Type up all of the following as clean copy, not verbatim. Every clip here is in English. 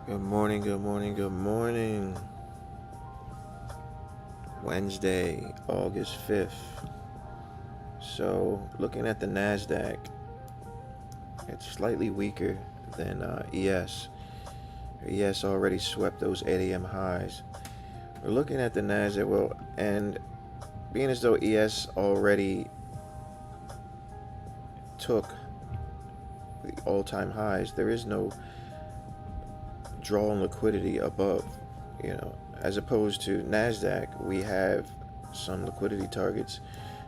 Good morning, good morning, good morning. Wednesday, August 5th. So, looking at the NASDAQ, it's slightly weaker than ES. ES already swept those 8 a.m. highs. We're looking at the NASDAQ, and being as though ES already took the all-time highs, there is no draw on liquidity above, as opposed to NASDAQ, we have some liquidity targets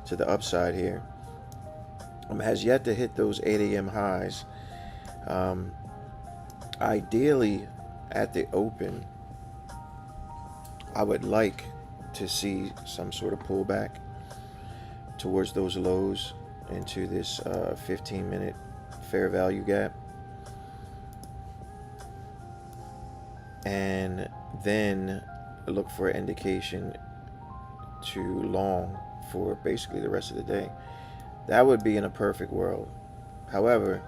to the upside here. Has yet to hit those 8 a.m. highs. Um, Ideally, at the open, I would like to see some sort of pullback towards those lows into this 15-minute fair value gap, and then look for an indication to long for basically the rest of the day. That would be in a perfect world. However,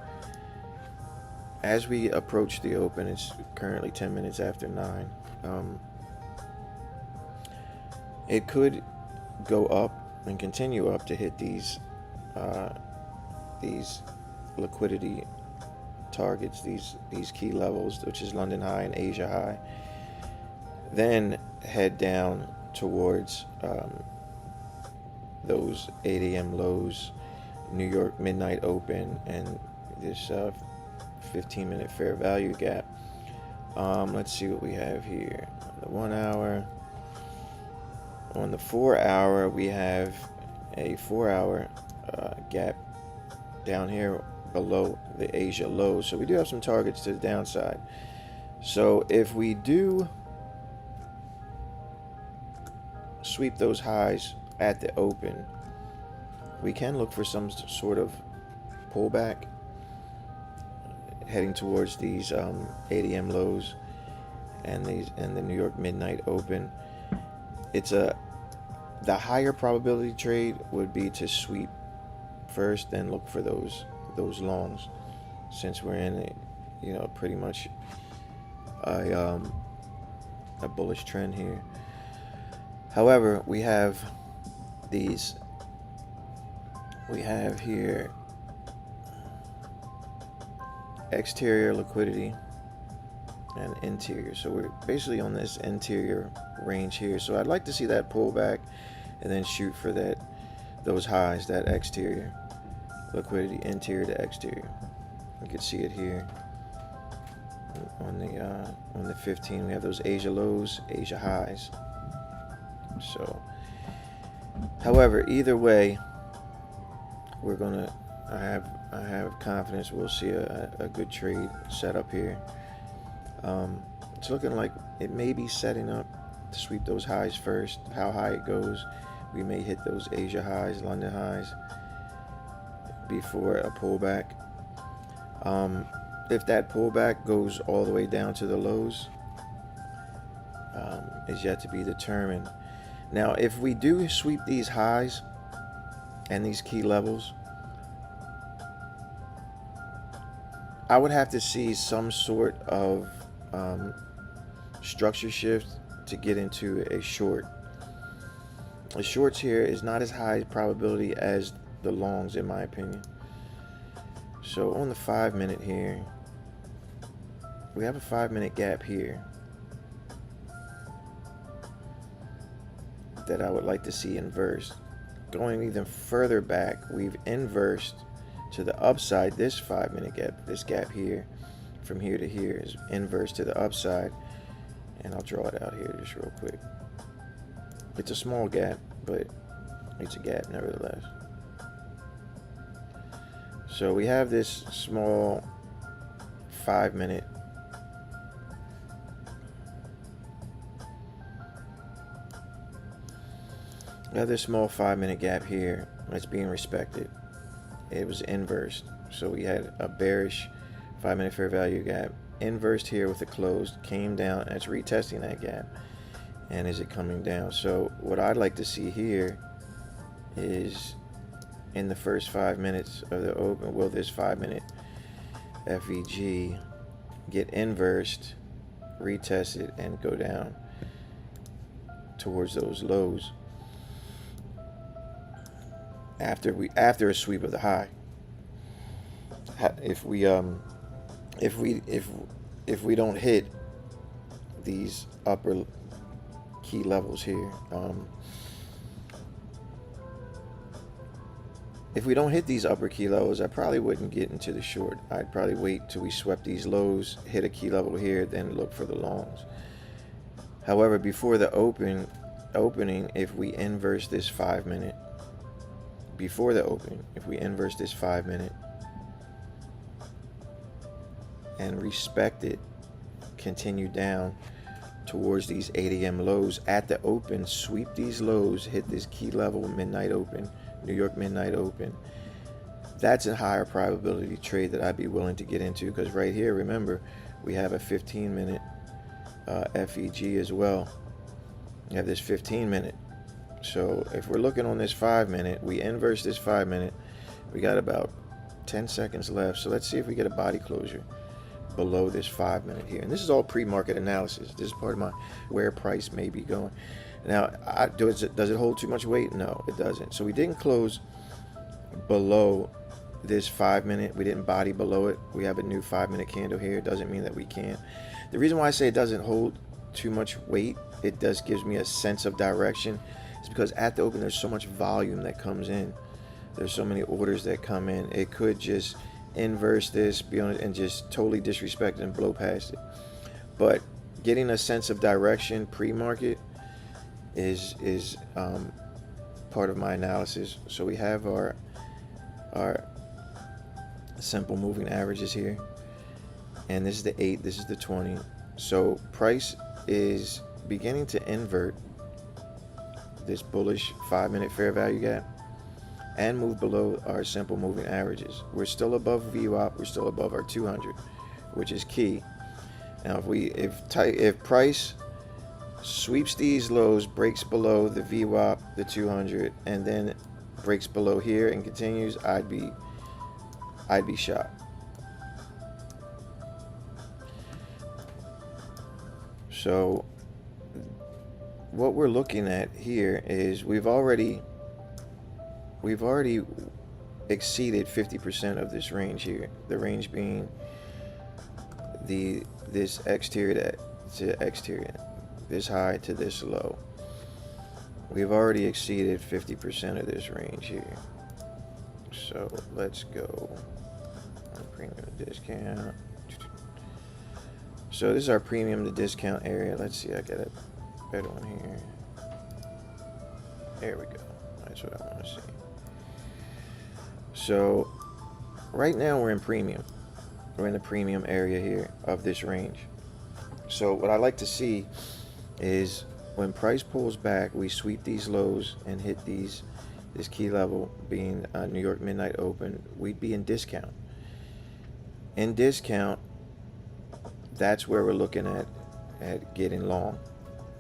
as we approach the open, it's currently 10 minutes after 9. It could go up and continue up to hit these liquidity targets, these key levels, which is London high and Asia high. Then head down towards those 8 a.m. lows, New York midnight open, and this 15-minute fair value gap. Let's see what we have here. The 1 hour. On the 4 hour, we have a 4-hour gap down here below the Asia low. So we do have some targets to the downside. So if we do sweep those highs at the open, we can look for some sort of pullback heading towards these 8 a.m. lows and the New York midnight open. The higher probability trade would be to sweep first, then look for those longs, since we're in pretty much a bullish trend here. However, we have here exterior liquidity and interior. So we're basically on this interior range here. So I'd like to see that pullback and then shoot for those highs, that exterior liquidity, interior to exterior. You can see it here on the 15. We have those Asia lows, Asia highs. So, however, either way, I have confidence we'll see a good trade set up here. It's looking like it may be setting up to sweep those highs first. How high it goes, we may hit those Asia highs, London highs before a pullback. If that pullback goes all the way down to the lows, is yet to be determined. Now, if we do sweep these highs and these key levels, I would have to see some sort of structure shift to get into a short. The shorts here is not as high probability as the longs, in my opinion. So on the 5-minute here, we have a 5-minute gap here that I would like to see inversed. Going even further back, we've inversed to the upside. This 5-minute gap, this gap here, from here to here, is inverse to the upside. And I'll draw it out here just real quick. It's a small gap, but it's a gap nevertheless. So we have this small 5-minute gap here that's being respected. It was inversed. So we had a bearish 5-minute fair value gap, inversed here with a closed, came down, and it's retesting that gap. And is it coming down? So what I'd like to see here is, in the first 5 minutes of the open, will this 5-minute FEG get inversed retest it, and go down towards those lows after a sweep of the high. If we don't hit these upper key levels here, if we don't hit these upper key levels, I probably wouldn't get into the short. I'd probably wait till we swept these lows, hit a key level here, then look for the longs. However, before the opening, if we inverse this 5 minute, before the opening, if we inverse this 5 minute and respect it, continue down towards these 8 a.m. lows at the open, sweep these lows, hit this key level, midnight open, New York midnight open, that's a higher probability trade that I'd be willing to get into, because right here, remember, we have a 15-minute FEG as well. We have this 15-minute. So if we're looking on this 5-minute, we inverse this 5-minute. We got about 10 seconds left. So let's see if we get a body closure below this 5-minute here. And this is all pre-market analysis. This is part of my where price may be going. Now, does it hold too much weight? No, it doesn't. So we didn't close below this 5-minute. We didn't body below it. We have a new 5-minute candle here. It doesn't mean that we can't. The reason why I say it doesn't hold too much weight, it does gives me a sense of direction, is because at the open there's so much volume that comes in. There's so many orders that come in. It could just inverse this, be on it, and just totally disrespect it and blow past it. But getting a sense of direction pre-market is part of my analysis. So we have our simple moving averages here, and this is the 8, this is the 20. So price is beginning to invert this bullish 5-minute fair value gap and move below our simple moving averages. We're still above VWAP, we're still above our 200, which is key. Now if price sweeps these lows, breaks below the VWAP, the 200, and then breaks below here and continues, I'd be shocked. So what we're looking at here is we've already exceeded 50% of this range here. The range being this exterior to exterior, this high to this low. We've already exceeded 50% of this range here. So let's go on premium to discount. So this is our premium to discount area. Let's see, I got a better one here. There we go. That's what I want to see. So right now we're in premium. We're in the premium area here of this range. So what I like to see is when price pulls back, we sweep these lows and hit this key level being New York midnight open, we'd be in discount. In discount, that's where we're looking at getting long,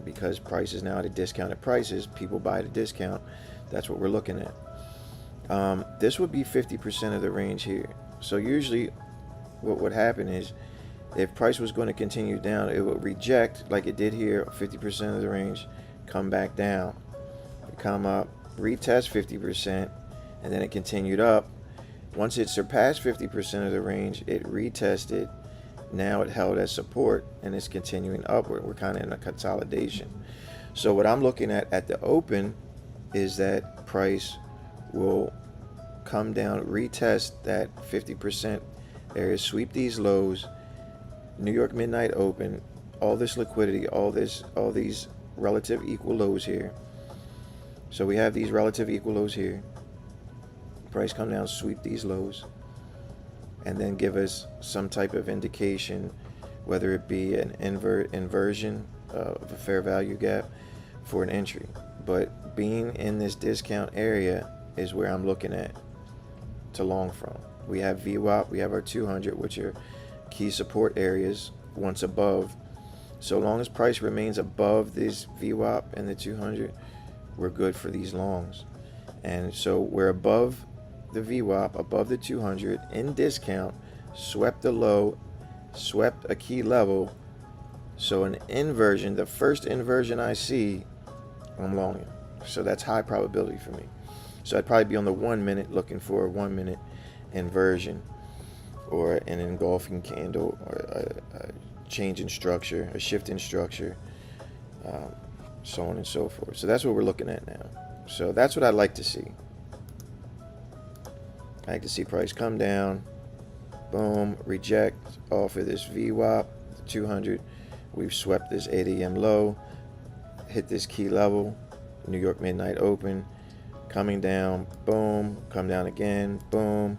because price is now at a discounted prices. People buy at a discount. That's what we're looking at. This would be 50% of the range here. So usually what would happen is if price was going to continue down, it would reject like it did here, 50% of the range, come back down, come up, retest 50%, and then it continued up. Once it surpassed 50% of the range, it retested. Now it held as support and it's continuing upward. We're kind of in a consolidation. So what I'm looking at the open is that price will come down, retest that 50% area, sweep these lows, New York midnight open, all this liquidity, all these relative equal lows here. So we have these relative equal lows here. Price come down, sweep these lows, and then give us some type of indication, whether it be an inversion of a fair value gap for an entry. But being in this discount area is where I'm looking at to long from. We have VWAP, we have our 200, which are key support areas once above. So long as price remains above this VWAP and the 200, we're good for these longs. And so we're above the VWAP, above the 200 in discount, swept the low, swept a key level, So an inversion, the first inversion I see, I'm longing. So that's high probability for me. So I'd probably be on the 1 minute looking for a 1 minute inversion, or an engulfing candle, or a change in structure, a shift in structure, um, so on and so forth. So that's what we're looking at now. So that's what I'd like to see. I like to see price come down, boom, reject off of this VWAP, 200. We've swept this 8 a.m. low, hit this key level, New York midnight open, coming down, boom, come down again, boom,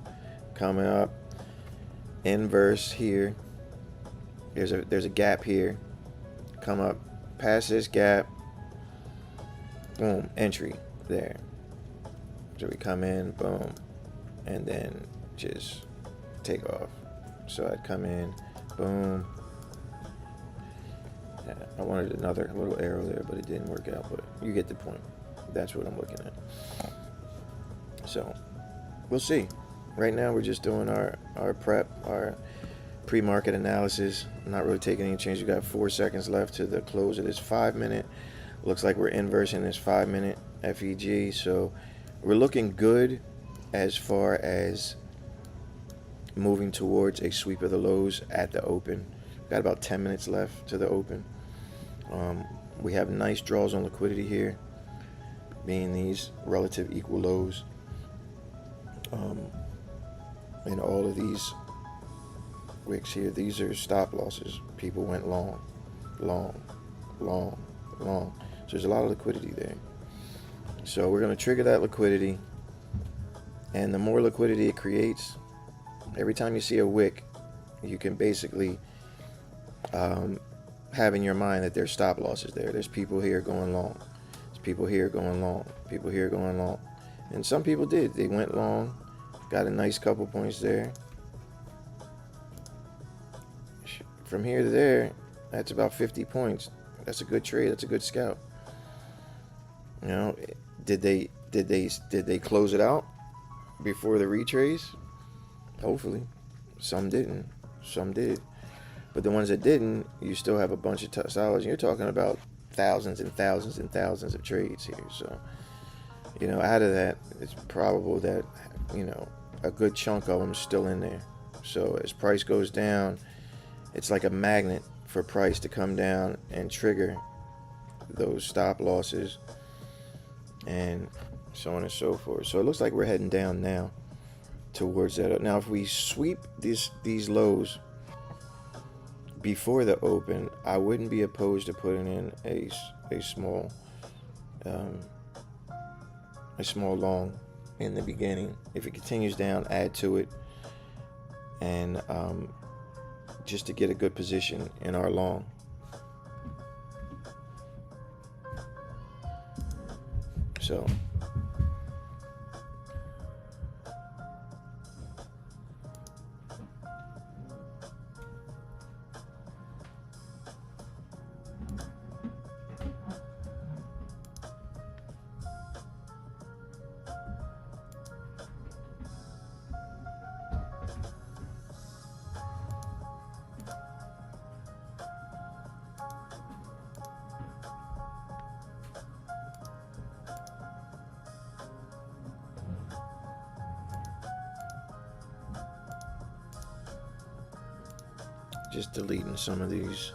coming up, inverse here. There's a gap here, come up past this gap, boom, entry there. So we come in, boom, and then just take off. So I'd come in, boom. Yeah, I wanted another little arrow there, but it didn't work out. But you get the point. That's what I'm looking at. So we'll see. Right now we're just doing our prep, our pre-market analysis. I'm not really taking any change. We got 4 seconds left to the close of this 5 minute. Looks like we're inversing this 5 minute FEG. So we're looking good as far as moving towards a sweep of the lows at the open. Got about 10 minutes left to the open. We have nice draws on liquidity here, being these relative equal lows. And all of these wicks here, these are stop losses. People went long, long, long, long. So there's a lot of liquidity there. So we're going to trigger that liquidity. And the more liquidity it creates, every time you see a wick, you can basically have in your mind that there's stop losses there. There's people here going long. There's people here going long. People here going long. And some people did. They went long. Got a nice couple points there. From here to there, that's about 50 points. That's a good trade. That's a good scalp. You know, did they close it out before the retrace? Hopefully. Some didn't. Some did. But the ones that didn't, you still have a bunch of solids. You're talking about thousands and thousands and thousands of trades here. So, you know, out of that, it's probable that, you know, a good chunk of them is still in there. So as price goes down, it's like a magnet for price to come down and trigger those stop losses and so on and so forth. So it looks like we're heading down now towards that. Now, if we sweep these lows before the open, I wouldn't be opposed to putting in a small long in the beginning. If it continues down, add to it, and just to get a good position in our long. So just deleting some of these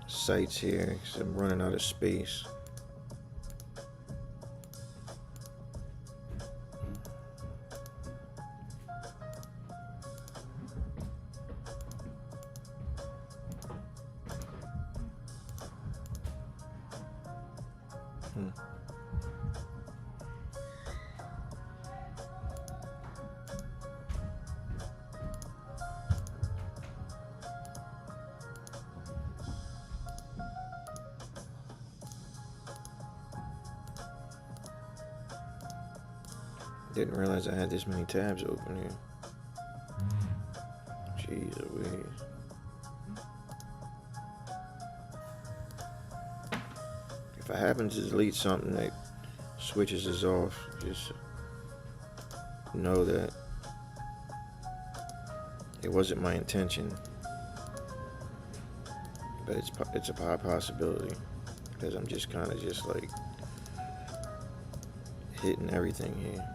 sites here because I'm running out of space. Didn't realize I had this many tabs open here. Jeez Louise. If I happen to delete something that switches us off, just know that it wasn't my intention. but it's a possibility because I'm just kind of just like hitting everything here.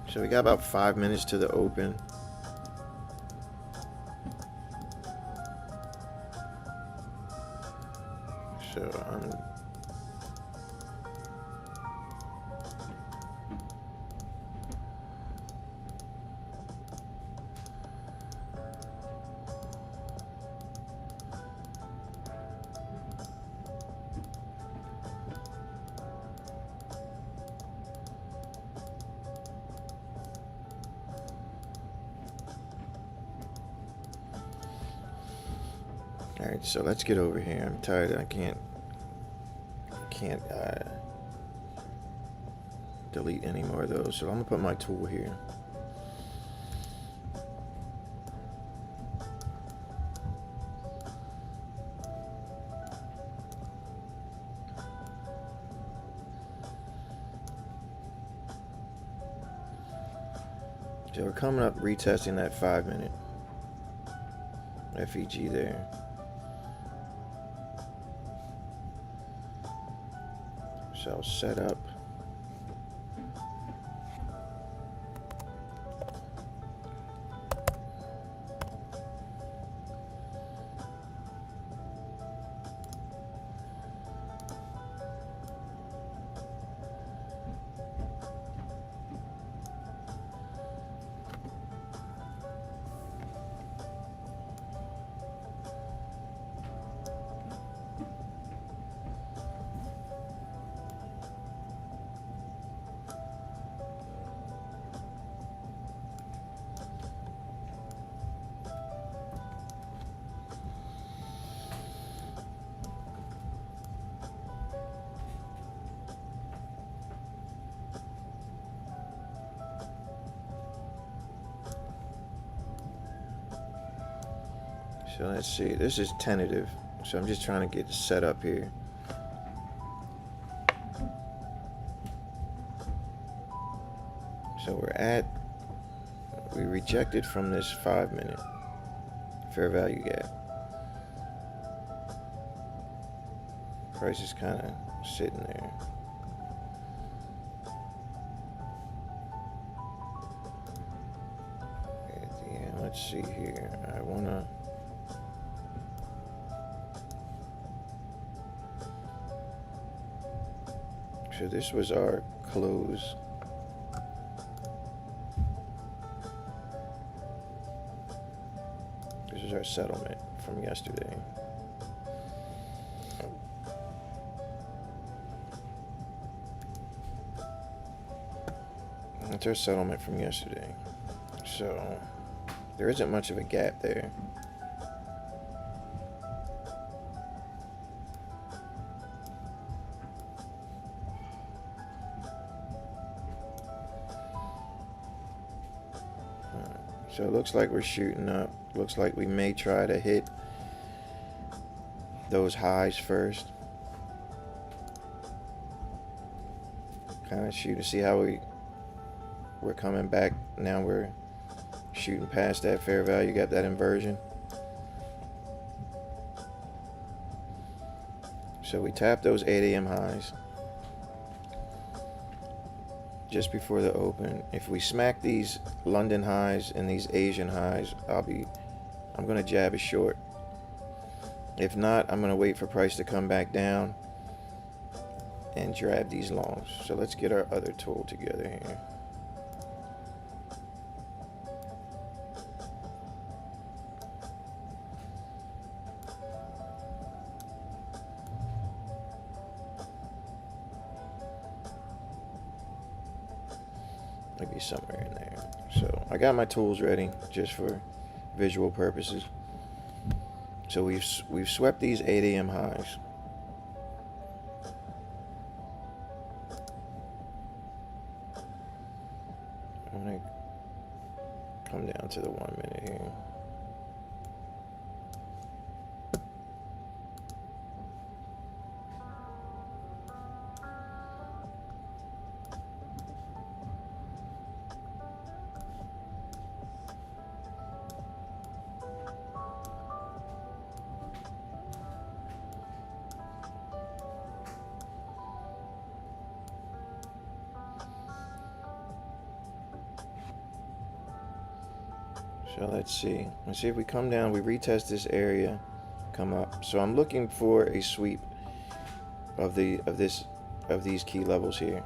So we got about 5 minutes to the open. So all right, so let's get over here. I'm tired. I can't delete any more of those. So I'm gonna put my tool here. So we're coming up, retesting that 5 minute FEG there. So set up. So let's see, this is tentative. So I'm just trying to get set up here. So we rejected from this 5 minute fair value gap. Price is kind of sitting there. At the end, let's see here. I wanna. So this was our close. This is our settlement from yesterday. That's our settlement from yesterday. So there isn't much of a gap there. So it looks like we're shooting up. Looks like we may try to hit those highs first. Kind of shoot to see how we're coming back. Now we're shooting past that fair value gap, that inversion. So we tapped those 8 a.m. highs just before the open. If we smack these London highs and these Asian highs, I'm gonna jab a short. If not, I'm gonna wait for price to come back down and drag these longs. So let's get our other tool together here. Maybe somewhere in there. So I got my tools ready just for visual purposes. So we've swept these 8 a.m. highs. I'm gonna come down to the 1 minute here. So let's see. Let's see if we come down, we retest this area, come up. So I'm looking for a sweep of these key levels here.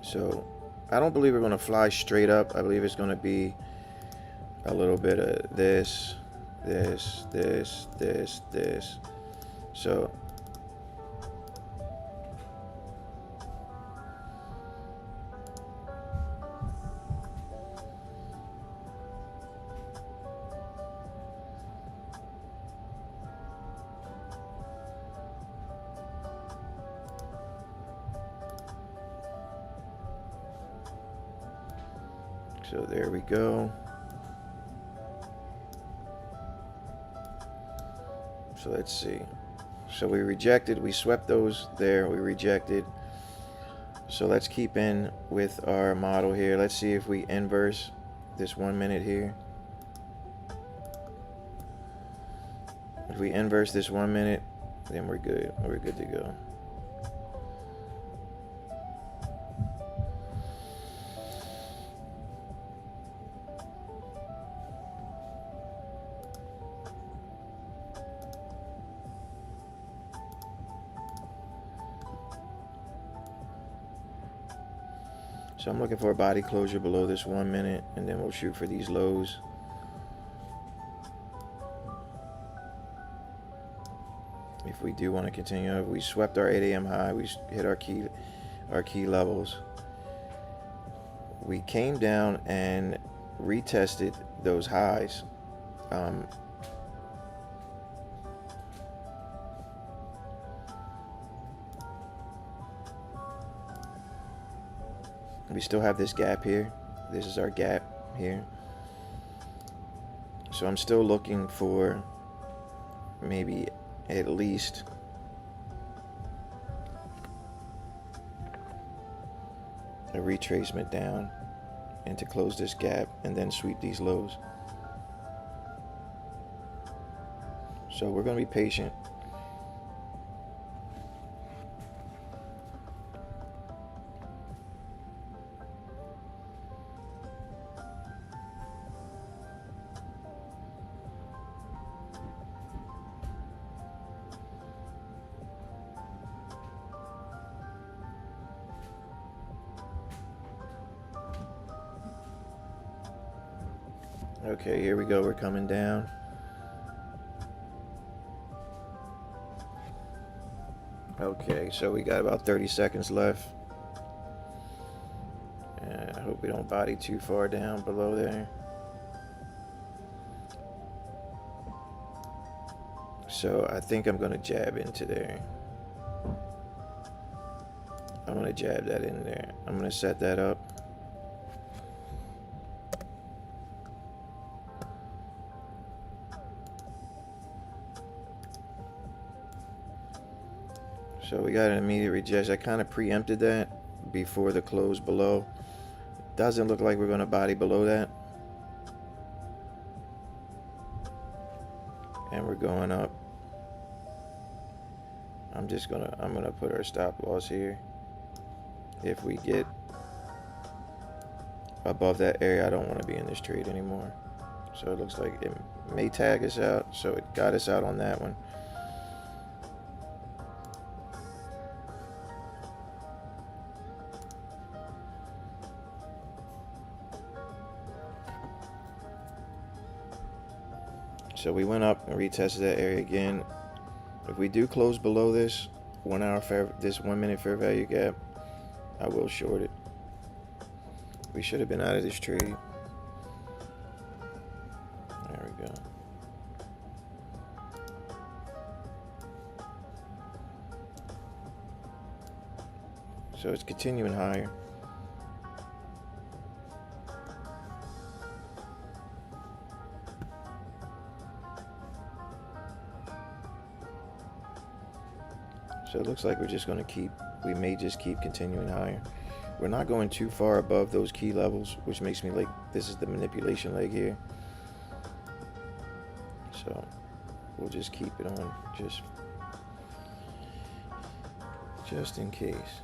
So I don't believe we're going to fly straight up. I believe it's going to be a little bit of this. So there we go. So let's see. So we rejected, we swept those there, we rejected. So let's keep in with our model here. Let's see if we inverse this 1 minute here. If we inverse this 1 minute, then we're good. We're good to go. So I'm looking for a body closure below this 1 minute, and then we'll shoot for these lows. If we do want to continue, we swept our 8 a.m. high, we hit our key levels. We came down and retested those highs. We still have this gap here. This is our gap here. So I'm still looking for maybe at least a retracement down and to close this gap and then sweep these lows. So we're going to be patient. Okay, here we go. We're coming down. Okay, so we got about 30 seconds left. And I hope we don't body too far down below there. So I think I'm going to jab into there. I'm going to jab that in there. I'm going to set that up. So we got an immediate rejection. I kind of preempted that before the close below. Doesn't look like we're going to body below that. And we're going up. I'm gonna put our stop loss here. If we get above that area, I don't want to be in this trade anymore. So it looks like it may tag us out. So it got us out on that one. So we went up and retested that area again. If we do close below this, 1 hour this 1 minute fair value gap, I will short it. We should have been out of this trade. There we go. So it's continuing higher. So it looks like we may just keep continuing higher. We're not going too far above those key levels, which makes me like this is the manipulation leg here. So we'll just keep it on just in case.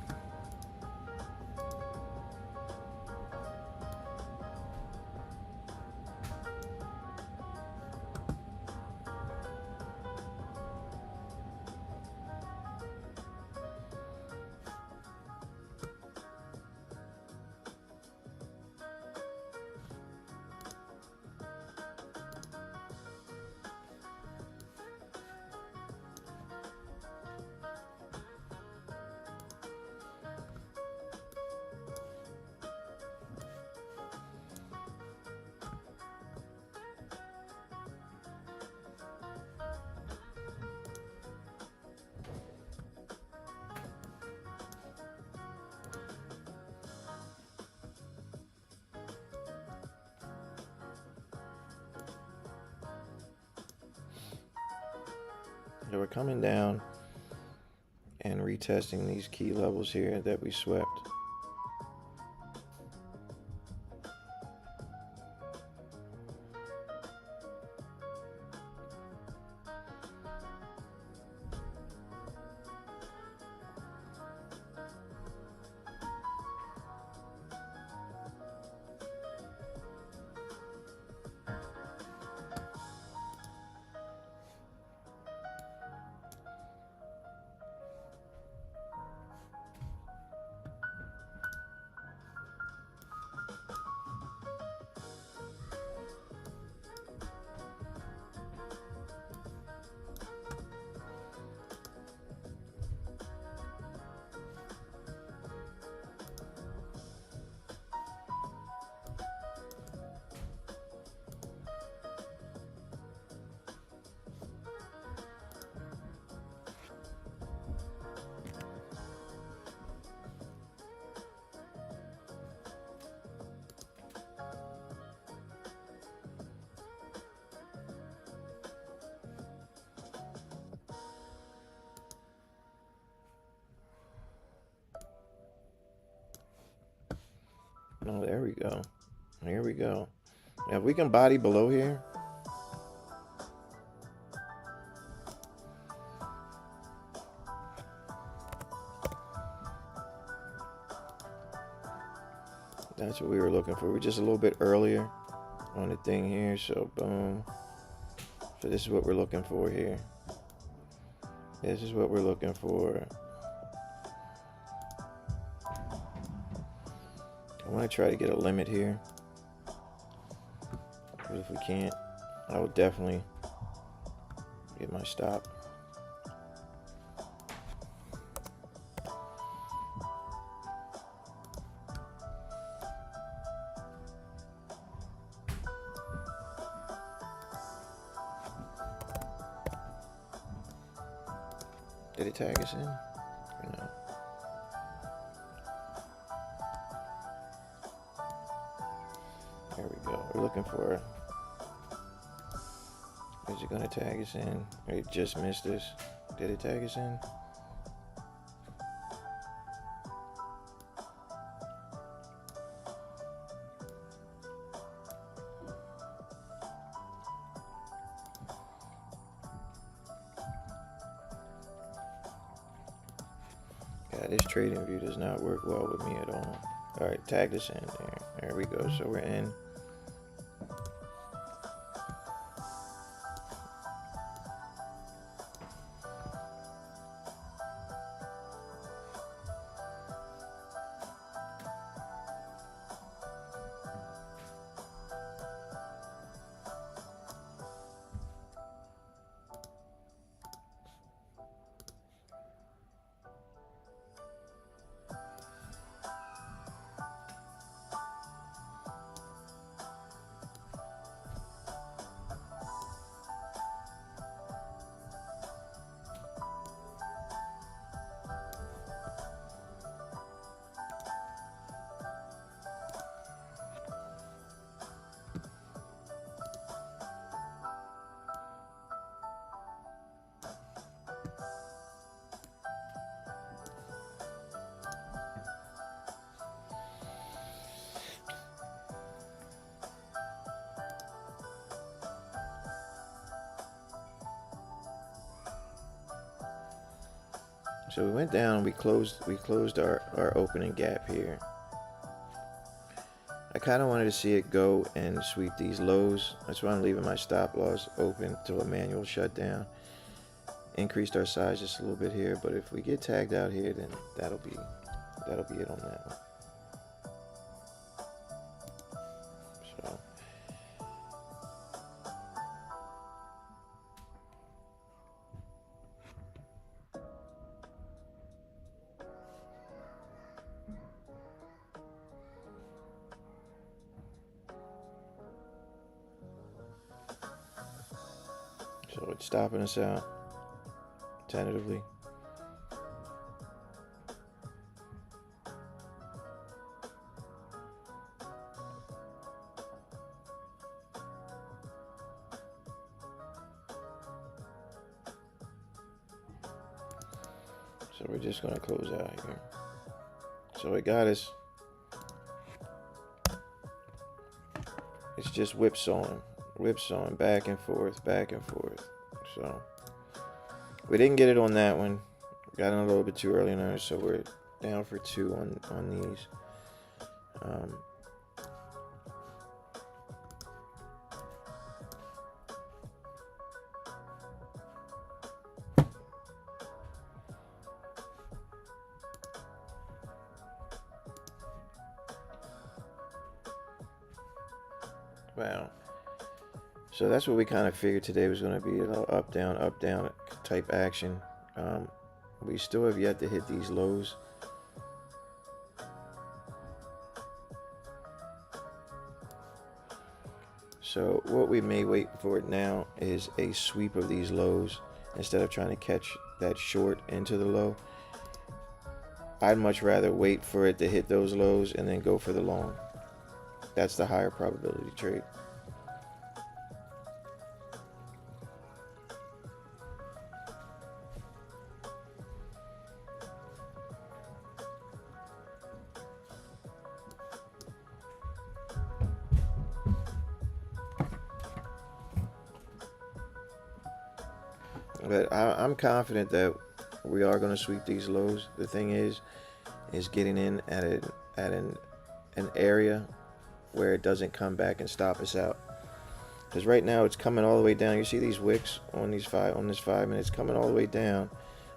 So we're coming down and retesting these key levels here that we swept. Oh, there we go. Here we go. Now, if we can body below here, that's what we were looking for. We're just a little bit earlier on the thing here, so boom. So this is what we're looking for here. This is what we're looking for. I want to try to get a limit here, but if we can't, I will definitely get my stop. Did it tag us in? Or no? There we go. We're looking for. Is it gonna tag us in? Or it just missed us? Did it tag us in? Yeah, this trading view does not work well with me at all. All right, tag us in there. There we go. So we're in. So we went down, we closed our opening gap here. I kind of wanted to see it go and sweep these lows. That's why I'm leaving my stop loss open till a manual shutdown. Increased our size just a little bit here, but if we get tagged out here, then that'll be it on that one. So it's stopping us out tentatively. So we're just going to close out here. So it got us. It's just whipsawing back and forth, back and forth. So we didn't get it on that one. Got in a little bit too early on ours, so we're down for 2 on these. Wow. So that's what we kind of figured today was going to be, an up down type action. We still have yet to hit these lows. So what we may wait for it now is a sweep of these lows instead of trying to catch that short into the low. I'd much rather wait for it to hit those lows and then go for the long. That's the higher probability trade. But I'm confident that we are going to sweep these lows. The thing is getting in at an area where it doesn't come back and stop us out. Because right now it's coming all the way down. You see these wicks on this 5 minutes coming all the way down.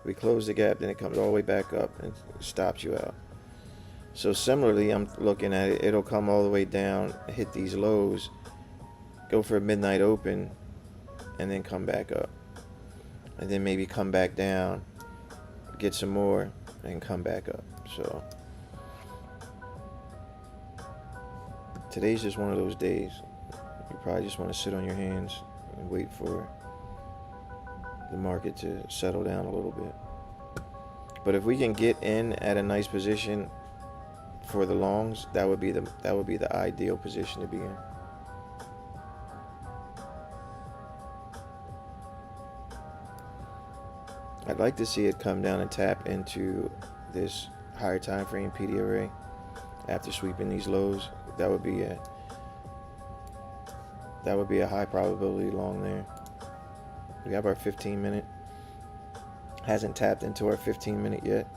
We close the gap, then it comes all the way back up and stops you out. So similarly, I'm looking at it. It'll come all the way down, hit these lows, go for a midnight open, and then come back up. And then maybe come back down, get some more, and come back up. So today's just one of those days. You probably just want to sit on your hands and wait for the market to settle down a little bit. But if we can get in at a nice position for the longs, that would be the ideal position to be in. I'd like to see it come down and tap into this higher time frame PD array after sweeping these lows. That would be a high probability long there. We have our 15-minute. Hasn't tapped into our 15-minute yet.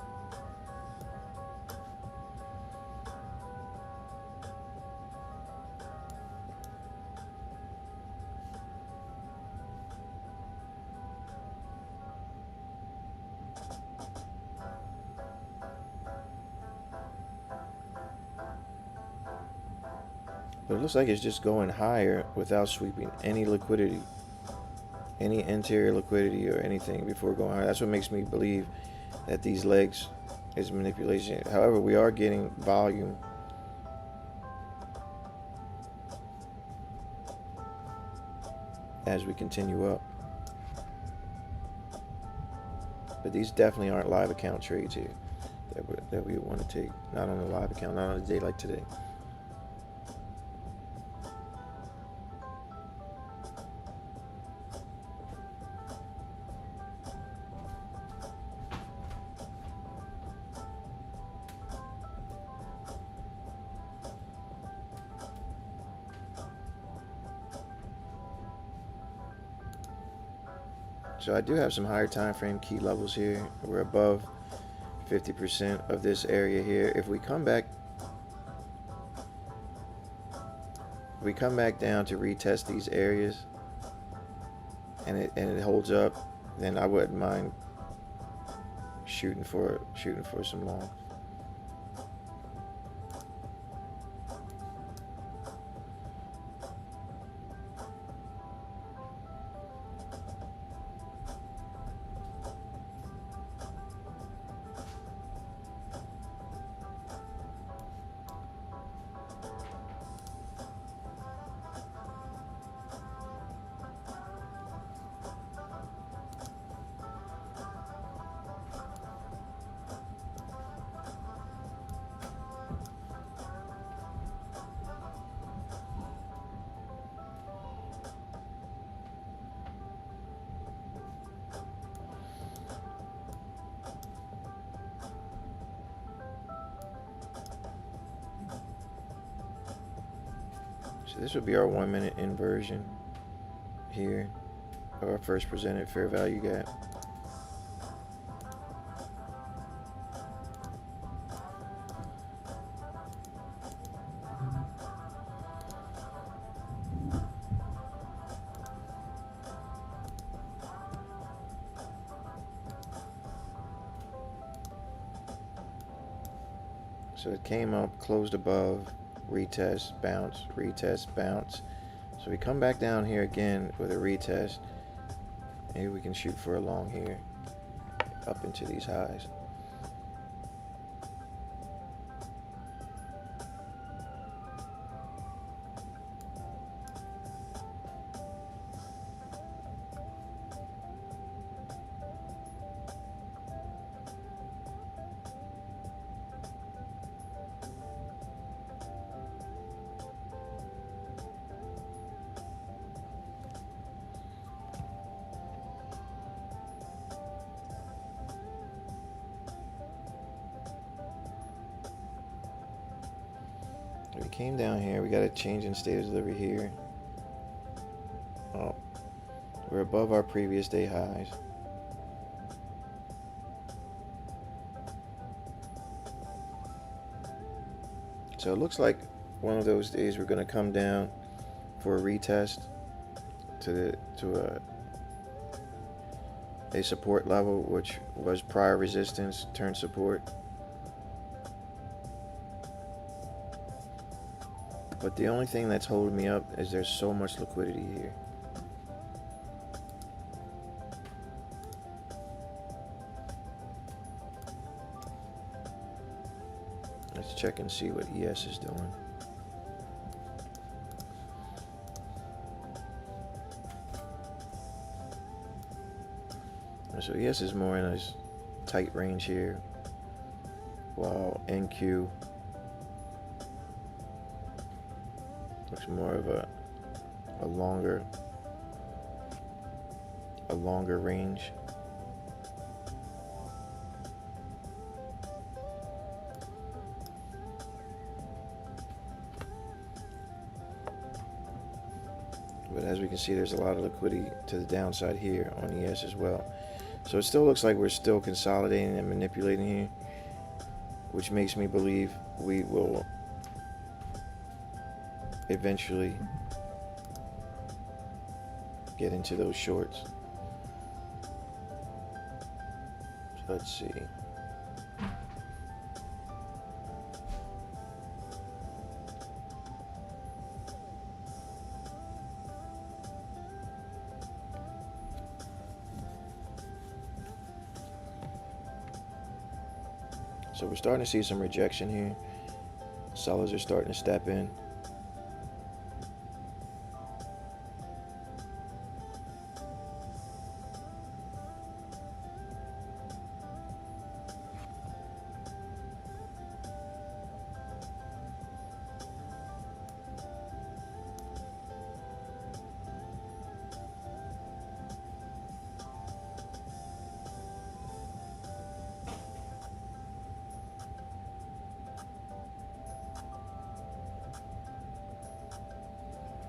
But it looks like it's just going higher without sweeping any liquidity, any interior liquidity or anything before going higher. That's what makes me believe that these legs is manipulation. However, we are getting volume. As we continue up. But these definitely aren't live account trades here that we want to take. Not on the live account, not on a day like today. So I do have some higher time frame key levels here. We're above 50% of this area here. If we come back down to retest these areas and it holds up, then I wouldn't mind shooting for some long. So this would be our 1 minute inversion here, of our first presented fair value gap. So it came up, closed above, retest, bounce, retest, bounce. So we come back down here again with a retest. Maybe we can shoot for a long here, up into these highs. We came down here, we got a change in state of delivery here. Oh, we're above our previous day highs. So it looks like one of those days we're going to come down for a retest to a support level, which was prior resistance turned support. But the only thing that's holding me up is there's so much liquidity here. Let's check and see what ES is doing. So ES is more in a tight range here, while NQ looks more of a longer range. But as we can see, there's a lot of liquidity to the downside here on ES as well. So it still looks like we're still consolidating and manipulating here, which makes me believe we will eventually get into those shorts. So let's see. So we're starting to see some rejection here. Sellers are starting to step in.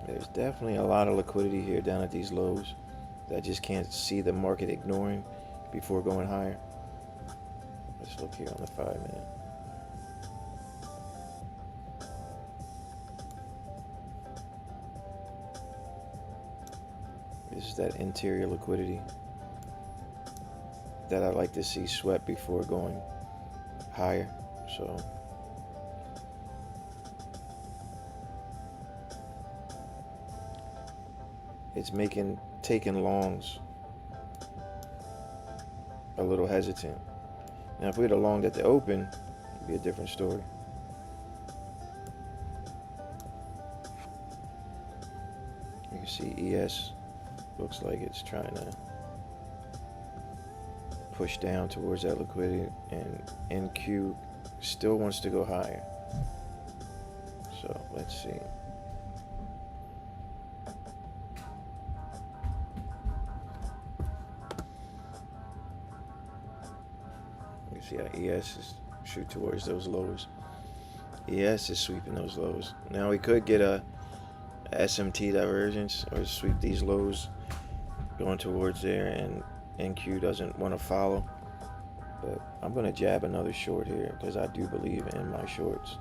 There's definitely a lot of liquidity here down at these lows that I just can't see the market ignoring before going higher. Let's look here on the 5-minute. This is that interior liquidity that I like to see swept before going higher. So it's taking longs a little hesitant. Now if we had a long at the open, it'd be a different story. You can see ES looks like it's trying to push down towards that liquidity, and NQ still wants to go higher. So let's see. You see how ES is shoot towards those lows. ES is sweeping those lows. Now we could get a SMT divergence or sweep these lows going towards there, and NQ doesn't want to follow. But I'm going to jab another short here because I do believe in my shorts.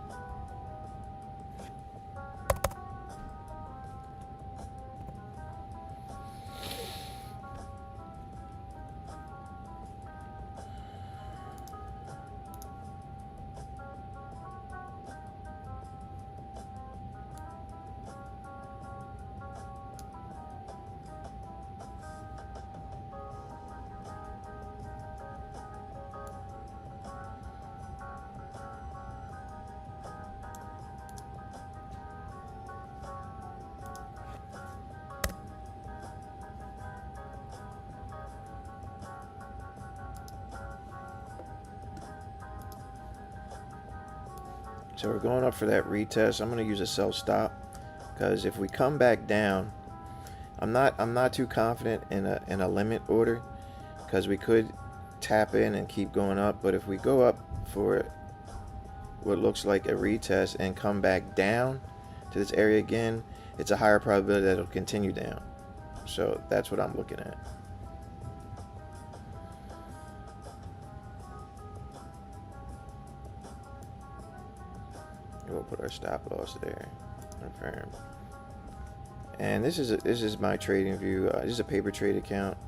So we're going up for that retest. I'm going to use a sell stop because if we come back down, I'm not too confident in a limit order because we could tap in and keep going up. But if we go up for what looks like a retest and come back down to this area again, it's a higher probability that it'll continue down. So that's what I'm looking at. We'll put our stop loss there. Confirm. And this is my trading view. This is a paper trade account,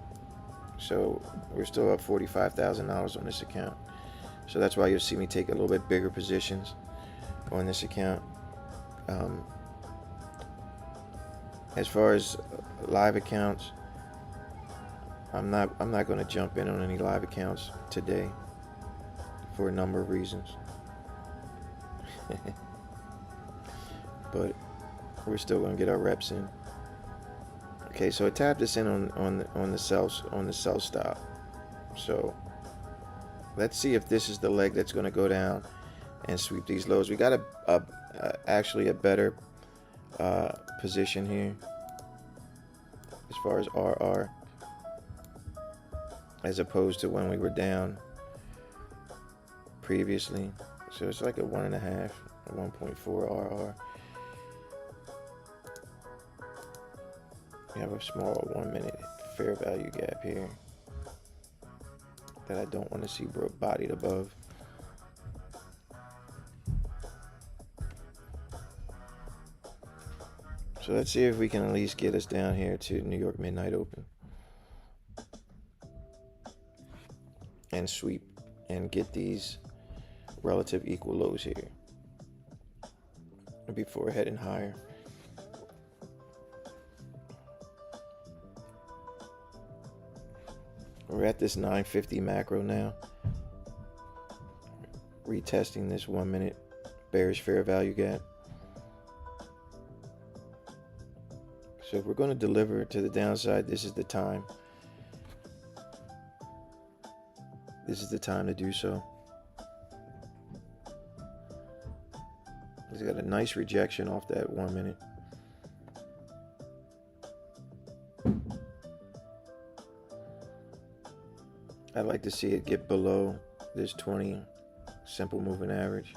so we're still up $45,000 on this account. So that's why you'll see me take a little bit bigger positions on this account. As far as live accounts, I'm not going to jump in on any live accounts today for a number of reasons. But we're still going to get our reps in. Okay, so I tapped this in on the sell stop. So let's see if this is the leg that's going to go down and sweep these lows. We got actually a better position here as far as RR as opposed to when we were down previously. So it's like a 1.5, a 1.4 RR. We have a small 1 minute fair value gap here that I don't want to see bodied above. So let's see if we can at least get us down here to New York Midnight Open and sweep and get these relative equal lows here before heading higher. We're at this 950 macro now, retesting this 1 minute bearish fair value gap. So if we're going to deliver to the downside, this is the time. This is the time to do so. He's got a nice rejection off that 1 minute. I'd like to see it get below this 20 simple moving average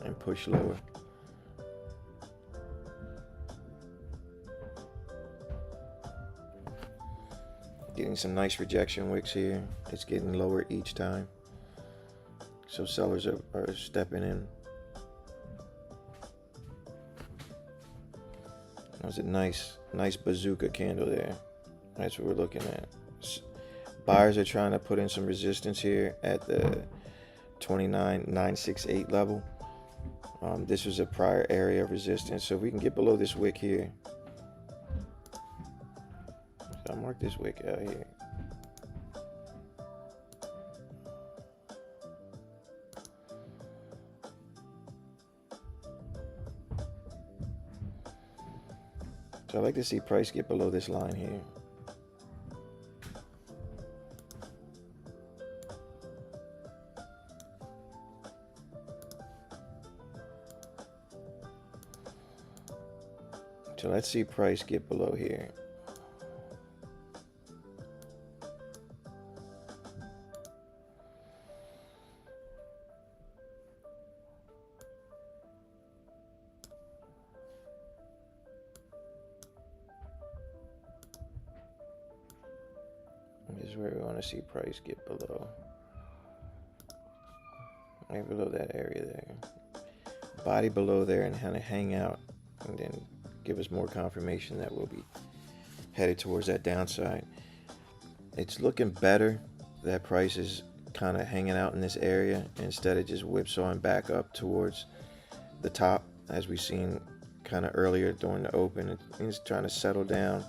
and push lower. Getting some nice rejection wicks here. It's getting lower each time. So sellers are stepping in. That was a nice bazooka candle there. That's what we're looking at. Buyers are trying to put in some resistance here at the 29,968 level. This was a prior area of resistance. So if we can get below this wick here. So I'll mark this wick out here. So I'd like to see price get below this line here. So let's see price get below here. This is where we want to see price get below. Right below that area there. Body below there and kind of hang out, and then give us more confirmation that we'll be headed towards that downside. It's looking better that price is kind of hanging out in this area instead of just whipsawing back up towards the top as we seen kind of earlier during the open. It's trying to settle down.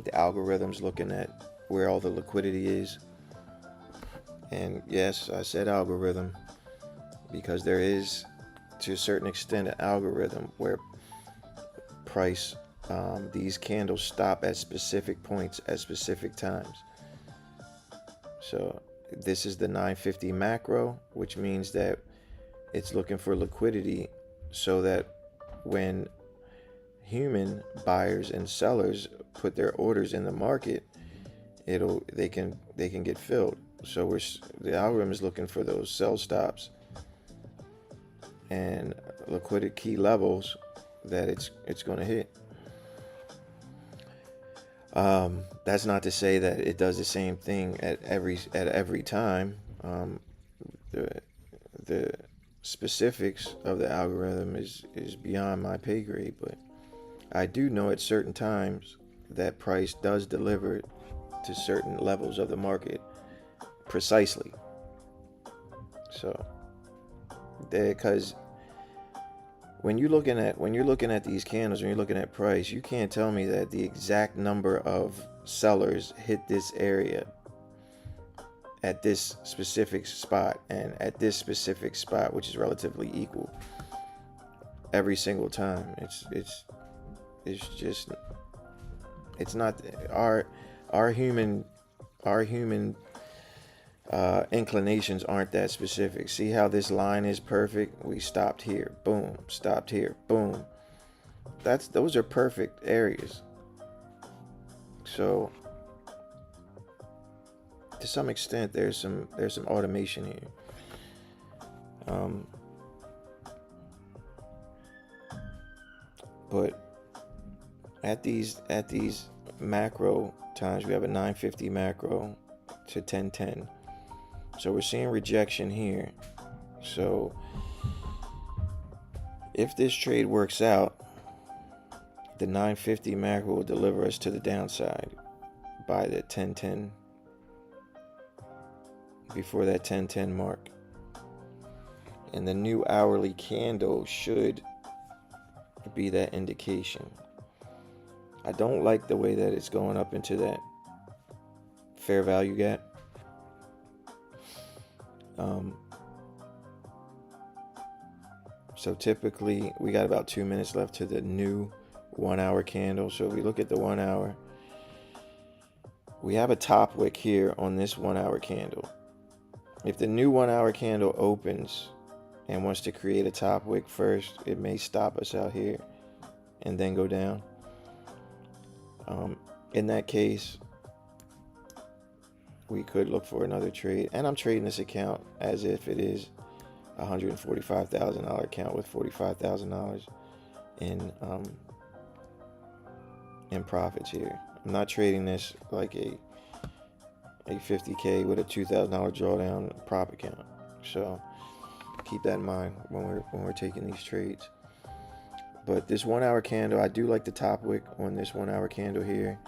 The algorithm's looking at where all the liquidity is. And yes, I said algorithm because there is, to a certain extent, an algorithm where price, these candles stop at specific points at specific times. So this is the 950 macro, which means that it's looking for liquidity so that when human buyers and sellers put their orders in the market, they can get filled. So the algorithm is looking for those sell stops and liquidity key levels that it's going to hit. That's not to say that it does the same thing at every time. The specifics of the algorithm is beyond my pay grade, but I do know at certain times that price does deliver to certain levels of the market precisely. So, because when you're looking at these candles, when you're looking at price, you can't tell me that the exact number of sellers hit this area at this specific spot and at this specific spot, which is relatively equal every single time. It's not our human inclinations aren't that specific. See how this line is perfect? We stopped here, boom, stopped here, boom. Those are perfect areas. So to some extent there's some automation here. But at these macro times, we have a 950 macro to 1010. So we're seeing rejection here. So if this trade works out, the 950 macro will deliver us to the downside by the 1010, before that 1010 mark. And the new hourly candle should be that indication. I don't like the way that it's going up into that fair value gap. So typically we got about 2 minutes left to the new 1 hour candle. So if we look at the 1 hour, we have a top wick here on this 1 hour candle. If the new 1 hour candle opens and wants to create a top wick first, it may stop us out here and then go down. In that case, we could look for another trade. And I'm trading this account as if it is a $145,000 account with $45,000 in profits here. I'm not trading this like a 50K with a $2,000 drawdown prop account. So keep that in mind when we're taking these trades. But this 1 hour candle, I do like the top wick on this 1 hour candle here.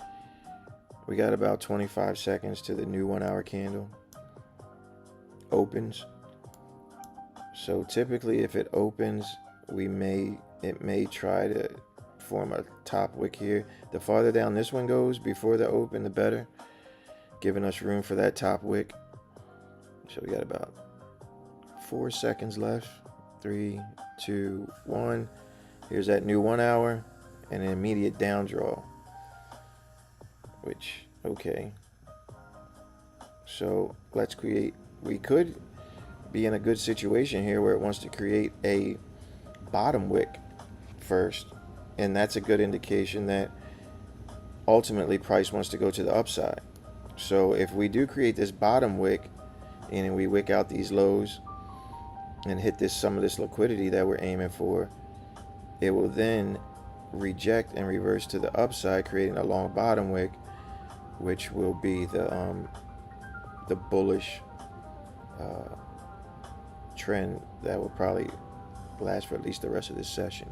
We got about 25 seconds to the new 1 hour candle opens. So typically if it opens, it may try to form a top wick here. The farther down this one goes before the open, the better, giving us room for that top wick. So we got about 4 seconds left. 3, 2, 1. Here's that new 1 hour and an immediate down draw. Which, okay. So let's create, we could be in a good situation here where it wants to create a bottom wick first. And that's a good indication that ultimately price wants to go to the upside. So if we do create this bottom wick and we wick out these lows and hit some of this liquidity that we're aiming for, it will then reject and reverse to the upside, creating a long bottom wick, which will be the bullish trend that will probably last for at least the rest of this session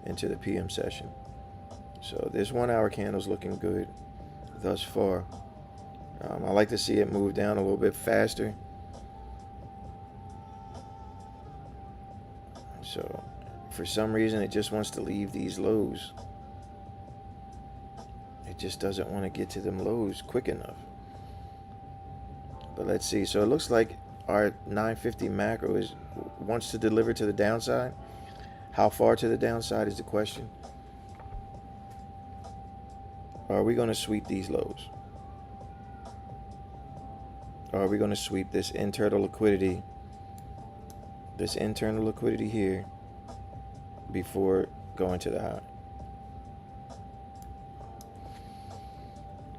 into the PM session. So this 1 hour candle is looking good thus far. I like to see it move down a little bit faster. So for some reason it just wants to leave these lows. It just doesn't want to get to them lows quick enough. But let's see. So it looks like our 950 macro wants to deliver to the downside. How far to the downside is the question. Are we going to sweep these lows? Or are we going to sweep this internal liquidity here before going to the high?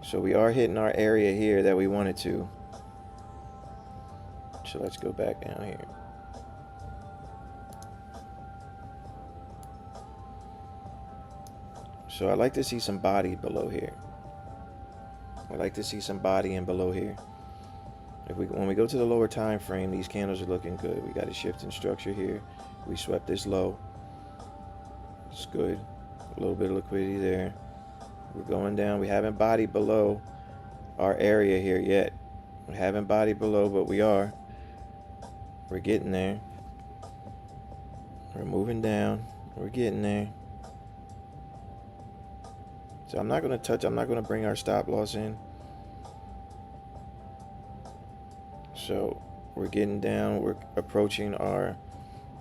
So we are hitting our area here that we wanted to. So let's go back down here. So I like to see some body below here. I like to see some body in below here. When we go to the lower time frame, these candles are looking good. We got a shift in structure here. We swept this low. It's good. A little bit of liquidity there. We're going down. We haven't bodied below our area here yet. We haven't bodied below, but we are. We're getting there. We're moving down. We're getting there. So I'm not going to bring our stop loss in. So we're getting down. We're approaching our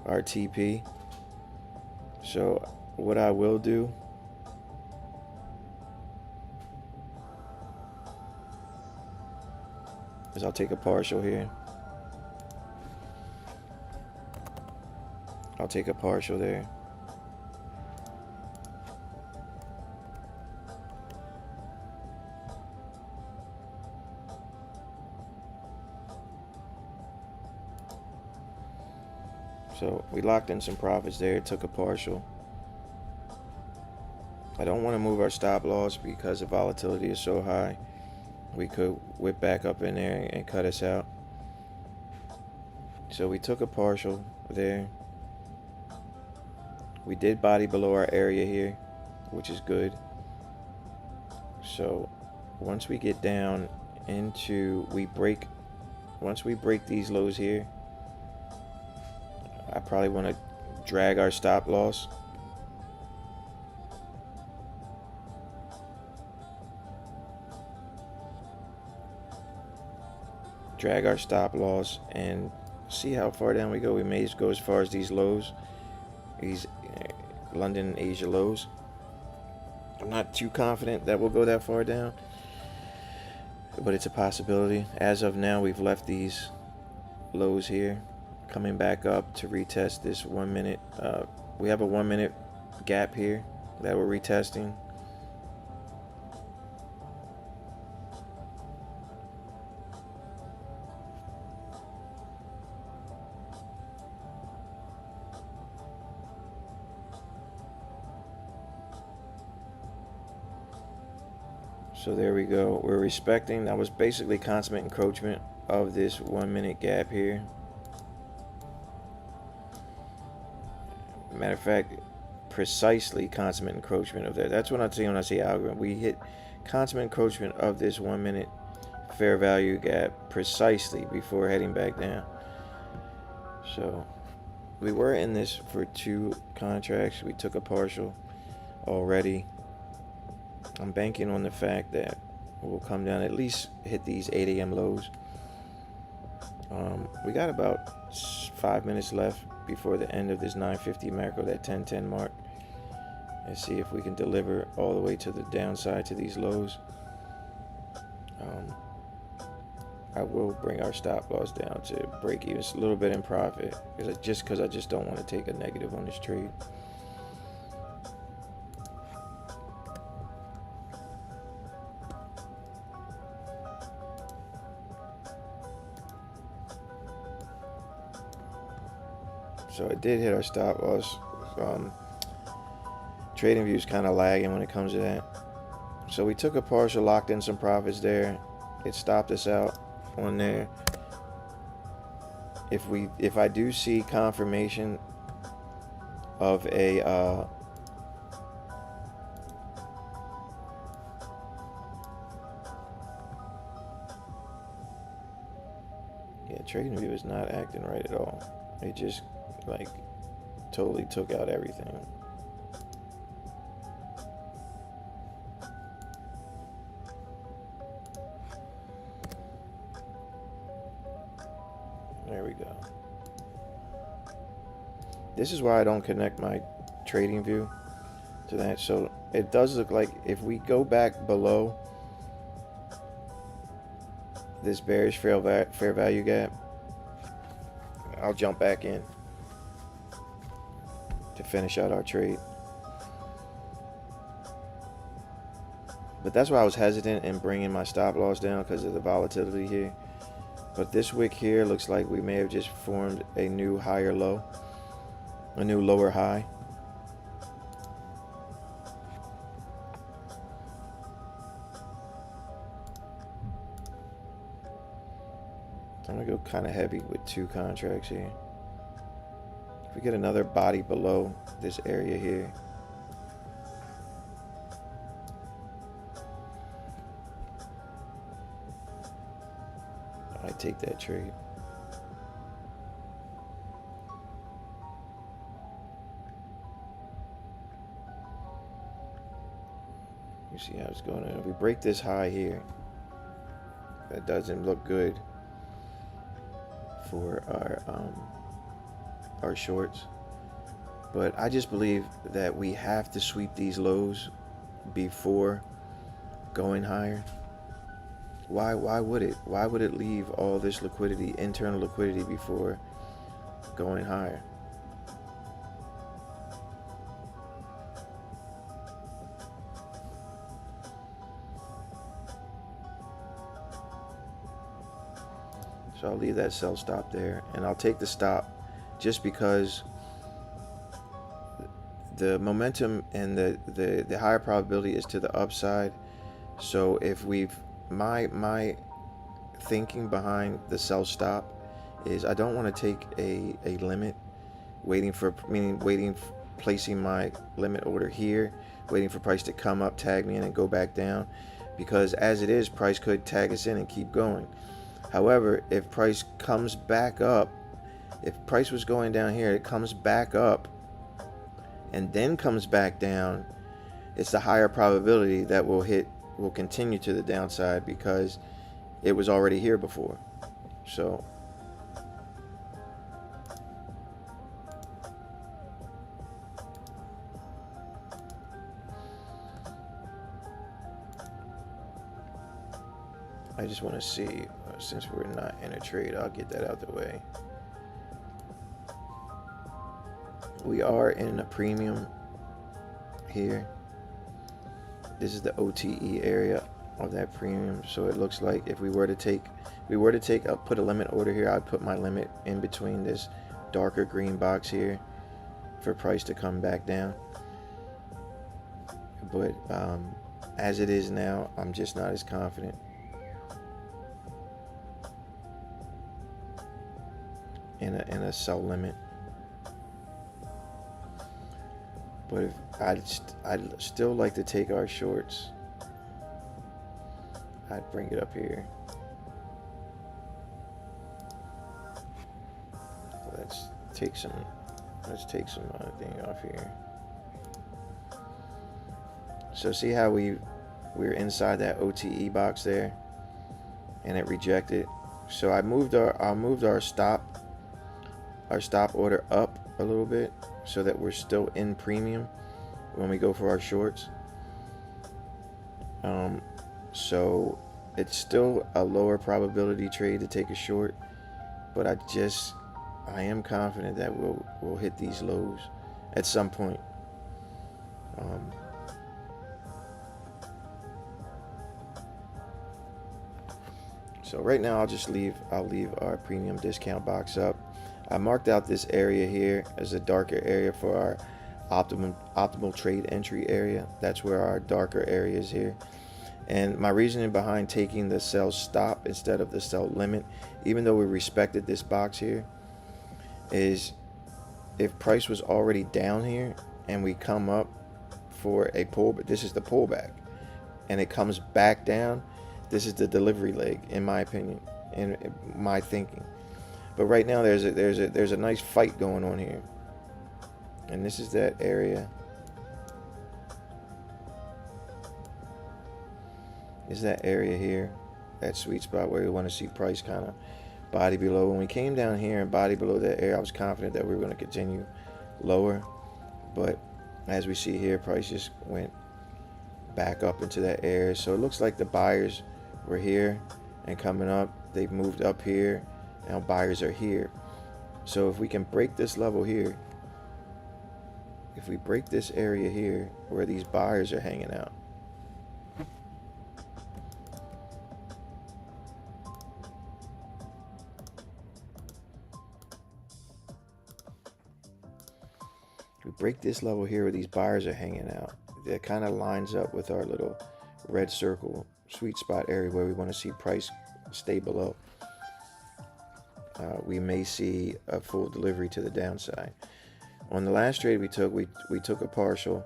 TP. So what I will do is I'll take a partial here. I'll take a partial there. So we locked in some profits there, took a partial. I don't want to move our stop loss because the volatility is so high. We could whip back up in there and cut us out. So we took a partial there. We did body below our area here, which is good. So once we get down into, once we break these lows here, I probably want to drag our stop loss. Drag our stop loss and see how far down we go. We may go as far as these lows, these London and Asia lows. I'm not too confident that we'll go that far down, but it's a possibility. As of now, we've left these lows here, coming back up to retest this 1 minute. We have a 1 minute gap here that we're retesting. So there we go. We're respecting. That was basically consummate encroachment of this 1 minute gap here. Matter of fact, precisely consummate encroachment of that. That's what I see when I say algorithm. We hit consummate encroachment of this 1 minute fair value gap precisely before heading back down. So we were in this for 2 contracts. We took a partial already. I'm banking on the fact that we'll come down, at least hit these 8 a.m. lows. We got about 5 minutes left before the end of this 950 macro, that 1010 mark. Let's see if we can deliver all the way to the downside to these lows. I will bring our stop loss down to break even a little bit in profit, because I just don't want to take a negative on this trade. So it did hit our stop loss. Trading view is kind of lagging when it comes to that. So we took a partial, locked in some profits there. It stopped us out on there. If I do see confirmation of a yeah, trading view is not acting right at all. It just like totally took out everything. There we go. This is why I don't connect my trading view to that. So it does look like if we go back below this bearish fair value gap, I'll jump back in to finish out our trade. But that's why I was hesitant in bringing my stop loss down, because of the volatility here. But this wick here looks like we may have just formed a new higher low, a new lower high. I'm gonna go kind of heavy with 2 contracts here. If we get another body below this area here, I take that trade. You see how it's going. If we break this high here, that doesn't look good for our shorts. But I just believe that we have to sweep these lows before going higher. Why would it? Why would it leave all this liquidity, internal liquidity, before going higher? So I'll leave that sell stop there, and I'll take the stop just because the momentum and the higher probability is to the upside. So if my thinking behind the sell stop is I don't want to take a limit, placing my limit order here, waiting for price to come up, tag me in, and go back down, because as it is, price could tag us in and keep going. However, if price comes back up, if price was going down here, it comes back up and then comes back down, it's the higher probability that will continue to the downside, because it was already here before. So I just want to see, since we're not in a trade, I'll get that out the way. We are in a premium here. This is the OTE area of that premium. So it looks like if we were to put a limit order here, I'd put my limit in between this darker green box here for price to come back down. But as it is now, I'm just not as confident. In a sell limit. But if I'd still like to take our shorts. I'd bring it up here. Let's take some thing off here. So see how we're inside that OTE box there, and it rejected. So I moved our stop order up a little bit so that we're still in premium when we go for our shorts. So it's still a lower probability trade to take a short, but I am confident that we'll hit these lows at some point. So right now I'll leave our premium discount box up. I marked out this area here as a darker area for our optimal trade entry area. That's where our darker area is here. And my reasoning behind taking the sell stop instead of the sell limit, even though we respected this box here, is if price was already down here and we come up for a pullback, this is the pullback, and it comes back down, this is the delivery leg, in my opinion, in my thinking. But right now there's a nice fight going on here, and this is that area. Is that area here, that sweet spot where we want to see price kind of body below. When we came down here and body below that area, I was confident that we were going to continue lower, but as we see here, price just went back up into that area. So it looks like the buyers were here and coming up, they've moved up here, now buyers are here. So if we can break this level here, if we break this area here where these buyers are hanging out, we break this level here where these buyers are hanging out, that kind of lines up with our little red circle sweet spot area where we want to see price stay below. We may see a full delivery to the downside. On the last trade we took a partial,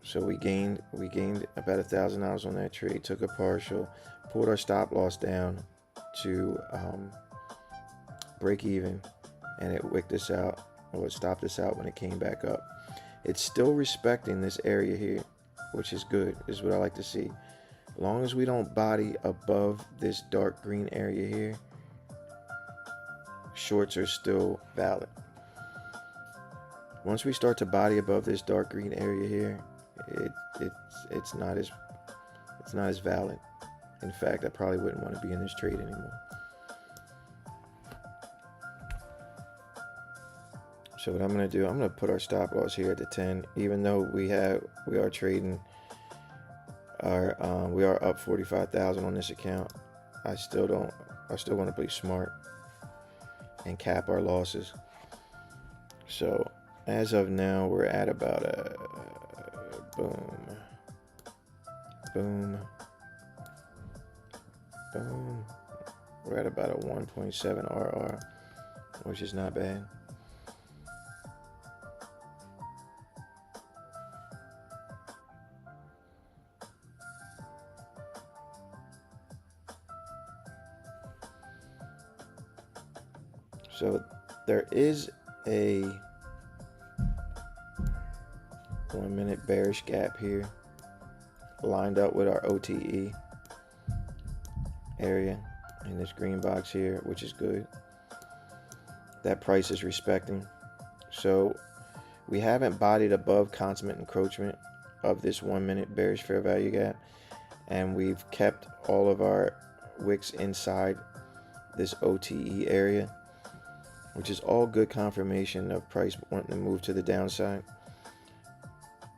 so we gained about $1,000 on that trade. Took a partial, pulled our stop loss down to break even, and it wicked us out. Or it stopped us out when it came back up. It's still respecting this area here, which is good, is what I like to see. As long as we don't body above this dark green area here, shorts are still valid. Once we start to body above this dark green area here, it's not as valid. In fact, I probably wouldn't want to be in this trade anymore. So what I'm going to do, I'm going to put our stop loss here at the 10, even though we are trading we are up 45,000 on this account. I still want to be smart and cap our losses. So as of now, we're at about a boom. We're at about a 1.7 RR, which is not bad. So there is a 1 minute bearish gap here lined up with our OTE area in this green box here, which is good. That price is respecting. So we haven't bodied above consummate encroachment of this 1 minute bearish fair value gap, and we've kept all of our wicks inside this OTE area, which is all good confirmation of price wanting to move to the downside.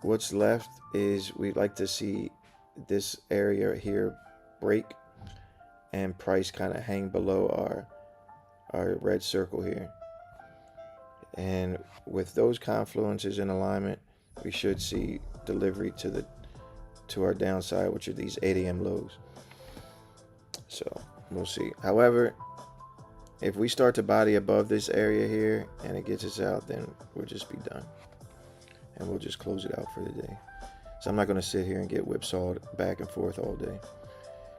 What's left is we'd like to see this area here break and price kind of hang below our red circle here. And with those confluences in alignment, we should see delivery to to our downside, which are these 8 a.m. lows. So we'll see. However, if we start to body above this area here and it gets us out, then we'll just be done. And we'll just close it out for the day. So I'm not going to sit here and get whipsawed back and forth all day.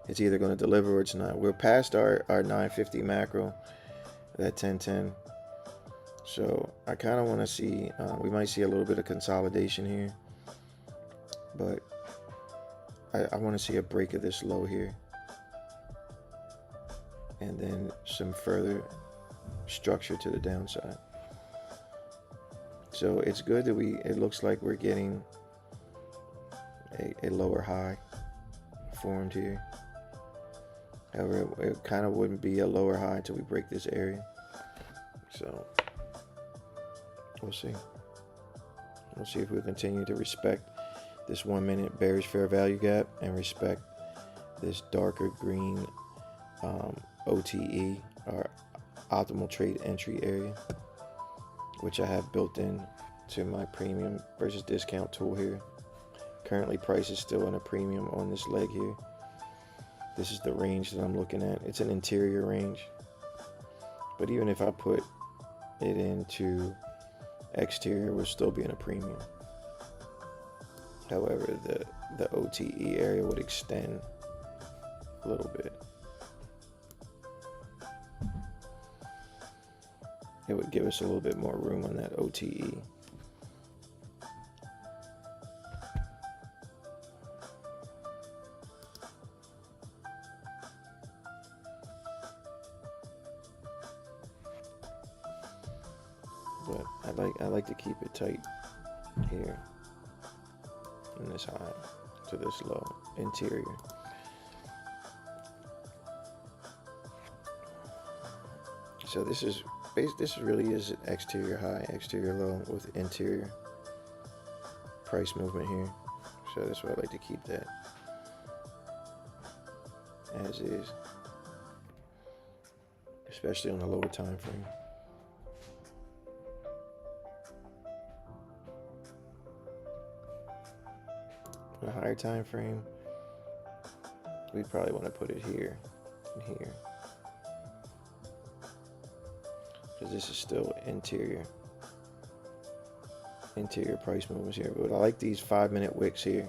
It's either going to deliver or it's not. We're past our 950 macro, that 1010. So I kind of want to see, we might see a little bit of consolidation here. But I want to see a break of this low here. And then some further structure to the downside. So it's good that it looks like we're getting a lower high formed here. However, it kind of wouldn't be a lower high until we break this area. So we'll see. We'll see if we continue to respect this 1 minute bearish fair value gap and respect this darker green OTE, or optimal trade entry area, which I have built in to my premium versus discount tool here. Currently price is still in a premium on this leg here. This is the range that I'm looking at. It's an interior range, but even if I put it into exterior, we'll still be in a premium. However, the OTE area would extend a little bit. It would give us a little bit more room on that OTE. But I like to keep it tight here in this high to this low interior. So this really is an exterior high, exterior low with interior price movement here. So that's why I like to keep that as is, especially on the lower time frame. On a higher time frame, we'd probably want to put it here and here, because this is still interior price movements here. But I like these 5 minute wicks here.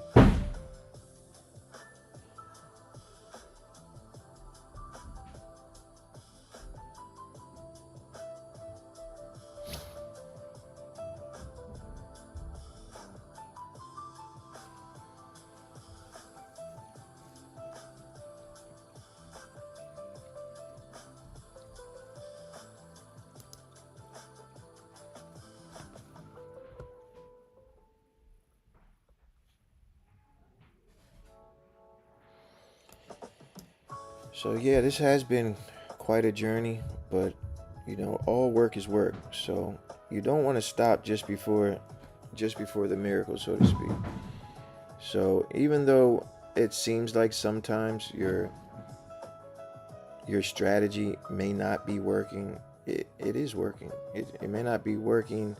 So yeah, this has been quite a journey, but you know, all work is work. So you don't want to stop just before the miracle, so to speak. So even though it seems like sometimes your strategy may not be working, it is working. It may not be working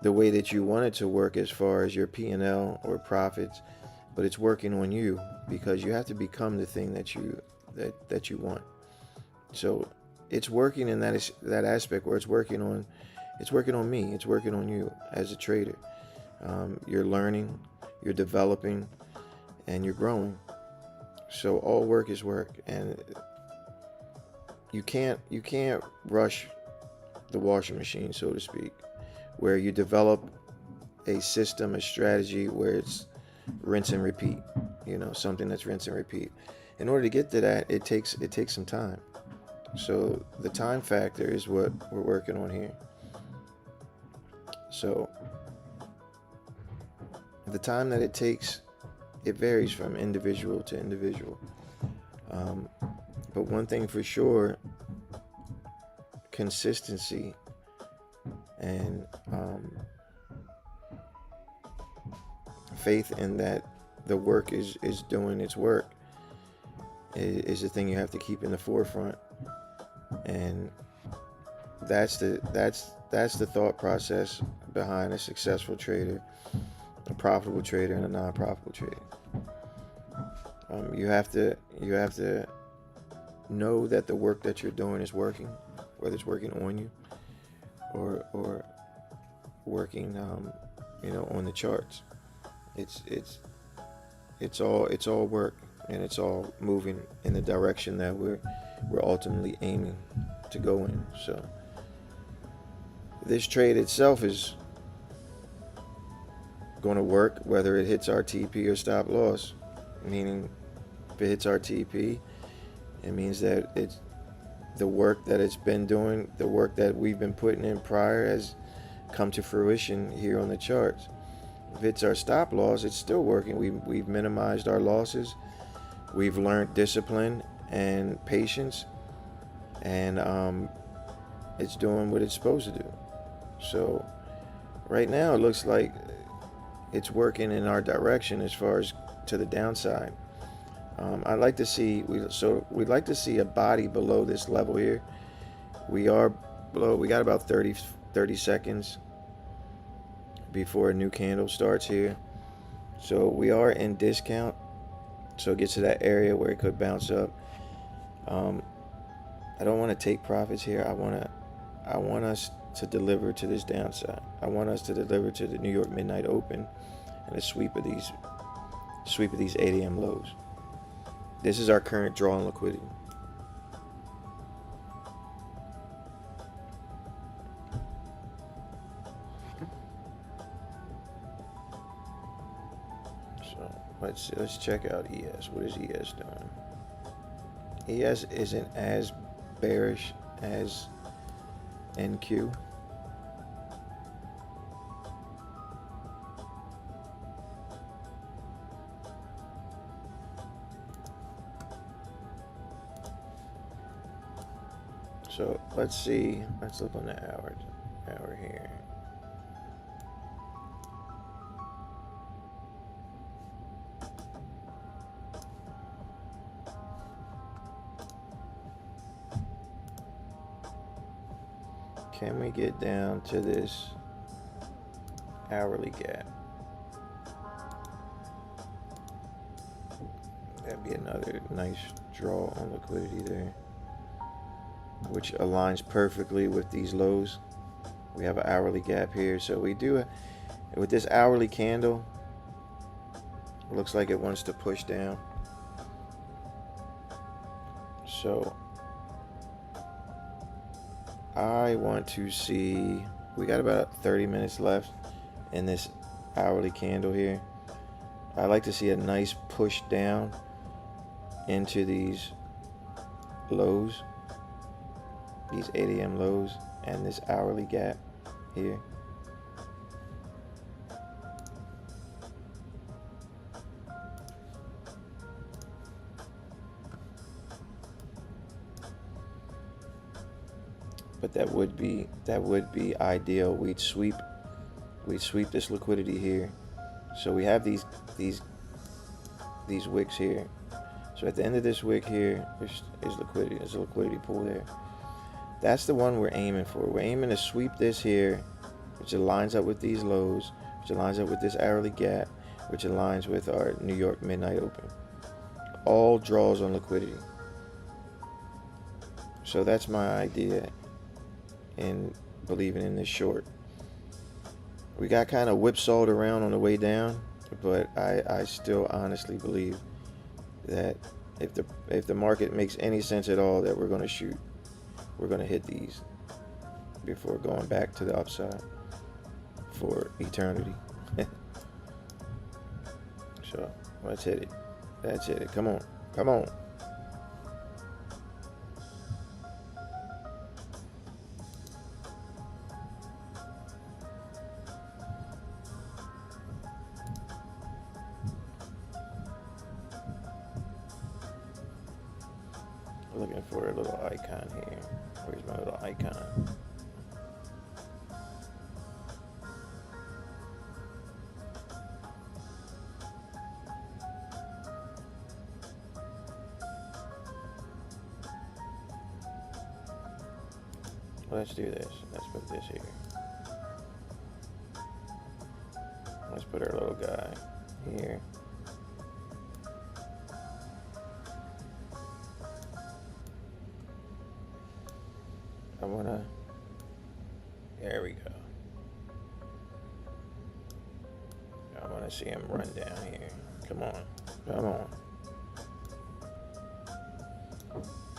the way that you want it to work as far as your P&L or profits, but it's working on you, because you have to become the thing that you want. So it's working in that aspect where it's working on me, it's working on you as a trader. You're learning, you're developing, and you're growing. So all work is work, and you can't rush the washing machine, so to speak, where you develop a system, a strategy where it's rinse and repeat, something that's rinse and repeat. In order to get to that, it takes some time. So the time factor is what we're working on here. So the time that it takes, it varies from individual to individual. But one thing for sure, consistency and faith in that the work is doing its work is the thing you have to keep in the forefront. And that's the thought process behind a successful trader, a profitable trader, and a non-profitable trader. You have to know that the work that you're doing is working, whether it's working on you or working on the charts. It's all work, and it's all moving in the direction that we're ultimately aiming to go in. So this trade itself is going to work whether it hits our TP or stop loss. Meaning, if it hits our TP, it means that it's the work that it's been doing, the work that we've been putting in prior has come to fruition here on the charts. If it's our stop loss, it's still working. We've minimized our losses. We've learned discipline and patience, and it's doing what it's supposed to do. So right now, it looks like it's working in our direction as far as to the downside. I'd like to see we'd like to see a body below this level here. We are below. We got about 30 seconds before a new candle starts here. So we are in discount. So it gets to that area where it could bounce up. I don't want to take profits here. I want us to deliver to this downside. I want us to deliver to the New York Midnight Open and a sweep of these 8 a.m. lows. This is our current draw on liquidity. So let's check out ES. What is ES doing? ES isn't as bearish as NQ. So let's see. Let's look on the hour here. Can we get down to this hourly gap? That'd be another nice draw on liquidity there, which aligns perfectly with these lows. We have an hourly gap here, so we do with this hourly candle. It looks like it wants to push down. So I want to see, we got about 30 minutes left in this hourly candle here. I like to see a nice push down into these lows, these 8 a.m. lows, and this hourly gap here. But that would be ideal. We'd sweep this liquidity here. So we have these wicks here. So at the end of this wick here is liquidity. There's a liquidity pool there. That's the one we're aiming for. We're aiming to sweep this here, which aligns up with these lows, which aligns up with this hourly gap, which aligns with our New York Midnight Open. All draws on liquidity. So that's my idea in believing in this short. We got kind of whipsawed around on the way down, but I still honestly believe that if the market makes any sense at all, that we're going to shoot. We're going to hit these before going back to the upside for eternity. So let's hit it. Let's hit it. Come on. Come on. Looking for a little icon here. Where's my little icon? Let's do this. Let's put this here. Let's put our little guy here. I wanna. There we go. I wanna see him run down here. Come on, come on.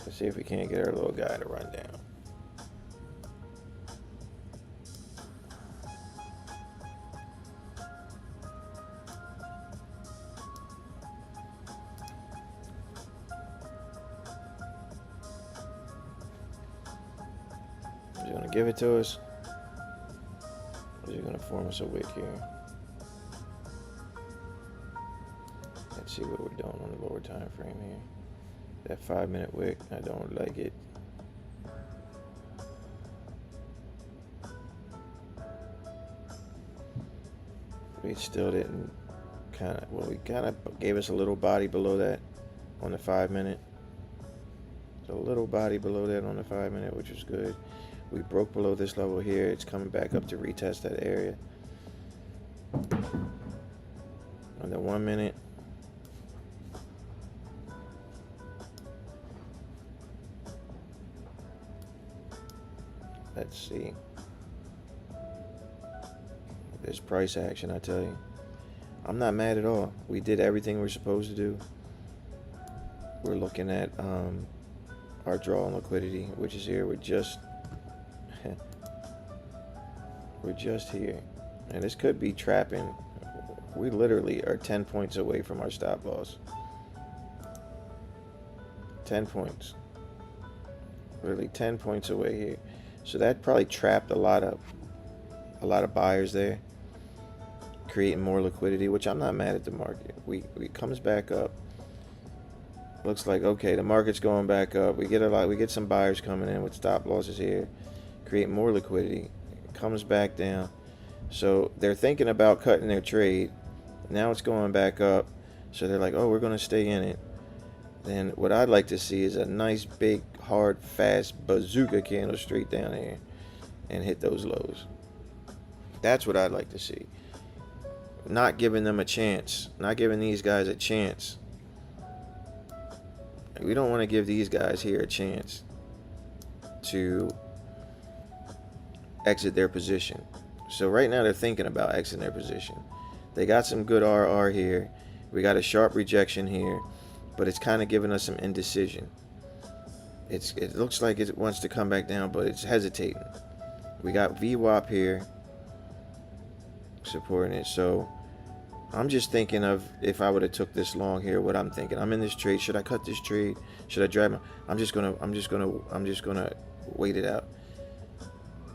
Let's see if we can't get our little guy to run down. Is he gonna give it to us? Or is he gonna form us a wick here? Let's see what we're doing on the lower time frame here. That 5-minute wick, I don't like it. We still didn't we kind of gave us a little body below that on the 5-minute. So a little body below that on the 5-minute, which was good. We broke below this level here. It's coming back up to retest that area. On the 1-minute. Let's see. There's price action, I tell you. I'm not mad at all. We did everything we're supposed to do. We're looking at our draw on liquidity, which is here. We're just here. And this could be trapping. We literally are 10 points away from our stop loss. 10 points. Literally 10 points away here. So that probably trapped a lot of buyers there, creating more liquidity, which I'm not mad at the market. We comes back up. Looks like, okay, the market's going back up. We get some buyers coming in with stop losses here, create more liquidity. It comes back down. So they're thinking about cutting their trade. Now it's going back up. So they're like, oh, we're going to stay in it. Then what I'd like to see is a nice, big, hard, fast bazooka candle straight down here and hit those lows. That's what I'd like to see. Not giving them a chance. Not giving these guys a chance. We don't want to give these guys here a chance to exit their position. So right now they're thinking about exiting their position. They got some good RR here. We got a sharp rejection here. But it's kind of giving us some indecision. It looks like it wants to come back down, but it's hesitating. We got VWAP here supporting it. So I'm just thinking of, if I would have took this long here, what I'm thinking. I'm in this trade. Should I cut this trade? Should I drag my? I'm just gonna wait it out.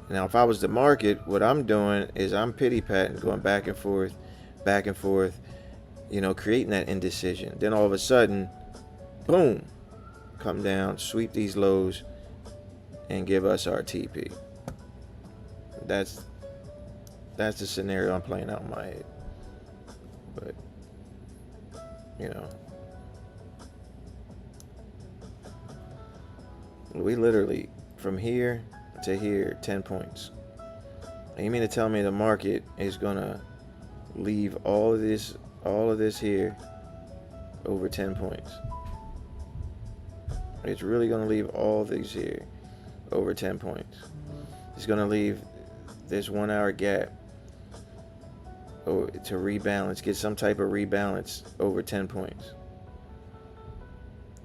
Now, if I was the market, what I'm doing is I'm pity patting, going back and forth, creating that indecision. Then all of a sudden, boom, come down, sweep these lows, and give us our TP. That's the scenario I'm playing out in my head. But, we literally, from here to here, 10 points. And you mean to tell me the market is going to leave all of this here over 10 points? It's really going to leave all of these here over 10 points. It's going to leave this 1 hour gap to rebalance, get some type of rebalance over 10 points.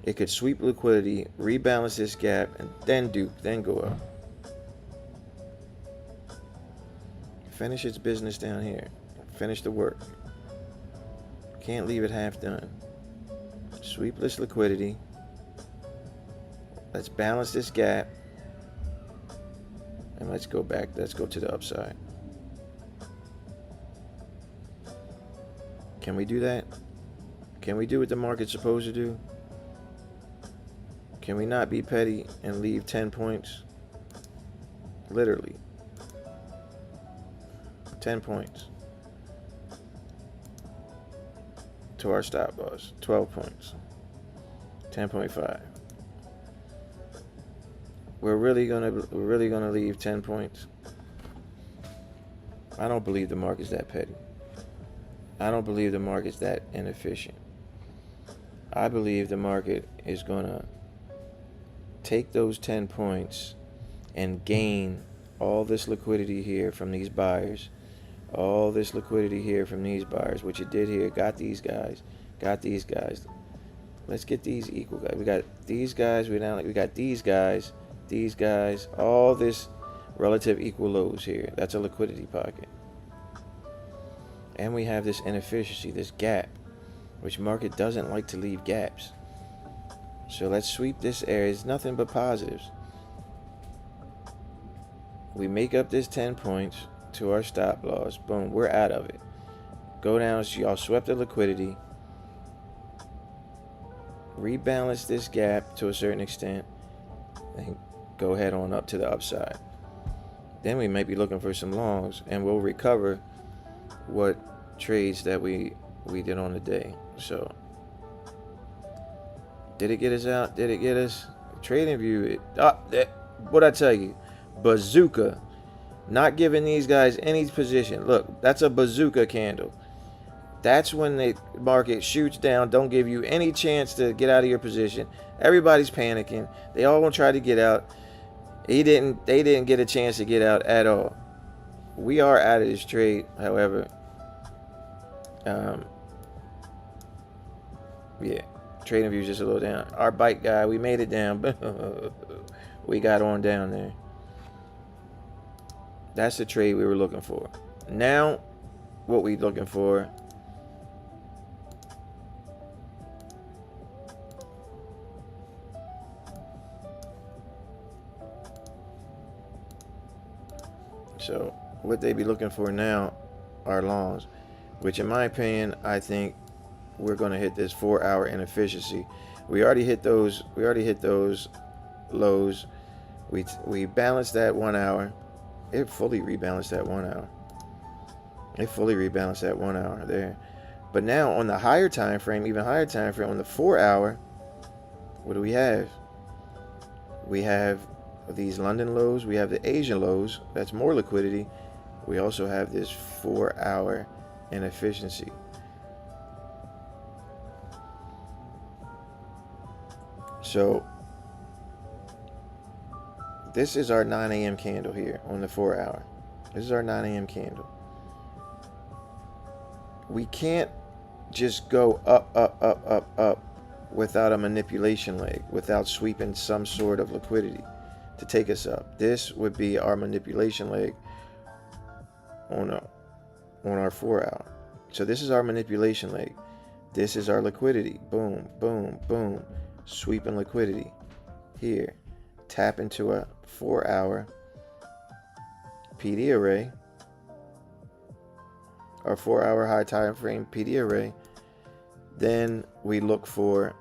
It could sweep liquidity, rebalance this gap, and then go up. Finish its business down here. Finish the work. Can't leave it half done. Sweep this liquidity. Let's balance this gap. And let's go back. Let's go to the upside. Can we do that? Can we do what the market's supposed to do? Can we not be petty and leave 10 points? Literally. 10 points. To our stop loss. 12 points. 10.5. We're really gonna leave 10 points. I don't believe the market's that petty. I don't believe the market's that inefficient. I believe the market is gonna take those 10 points and gain all this liquidity here from these buyers, all this liquidity here from these buyers, which it did here. Got these guys, got these guys. Let's get these equal guys. We got these guys. We got these guys. All this relative equal lows here. That's a liquidity pocket. And we have this inefficiency, this gap, which market doesn't like to leave gaps. So let's sweep this area. It's nothing but positives. We make up this 10 points to our stop loss. Boom, we're out of it. Go down, so y'all swept the liquidity. Rebalance this gap to a certain extent. And go head on up to the upside. Then we might be looking for some longs, and we'll recover what trades that we did on the day. So did it get us out? Did it get us? Trading view. What I tell you, bazooka. Not giving these guys any position. Look, that's a bazooka candle. That's when the market shoots down, don't give you any chance to get out of your position. Everybody's panicking. They all want to try to get out. They didn't get a chance to get out at all. We are out of this trade, however. Yeah, trading view is just a little down. Our bike guy, we made it down. We got on down there. That's the trade we were looking for. Now, what we looking for? So, what they be looking for now are longs, which in my opinion, I think we're going to hit this 4-hour inefficiency. We already hit those lows. We balanced that 1 hour. It fully rebalanced that 1 hour. It fully rebalanced that 1 hour there. But now on the higher time frame, even higher time frame, on the 4 hour, what do we have? We have these London lows. We have the Asian lows. That's more liquidity. We also have this 4 hour inefficiency. So this is our 9 a.m. candle here on the 4 hour. This is our 9 a.m. candle. We can't just go up without a manipulation leg, without sweeping some sort of liquidity to take us up. This would be our manipulation leg on our 4 hour. So this is our manipulation leg. This is our liquidity. Boom, boom, boom. Sweeping liquidity here. Tap into a 4 hour PD array, our 4 hour high time frame PD array. Then we look for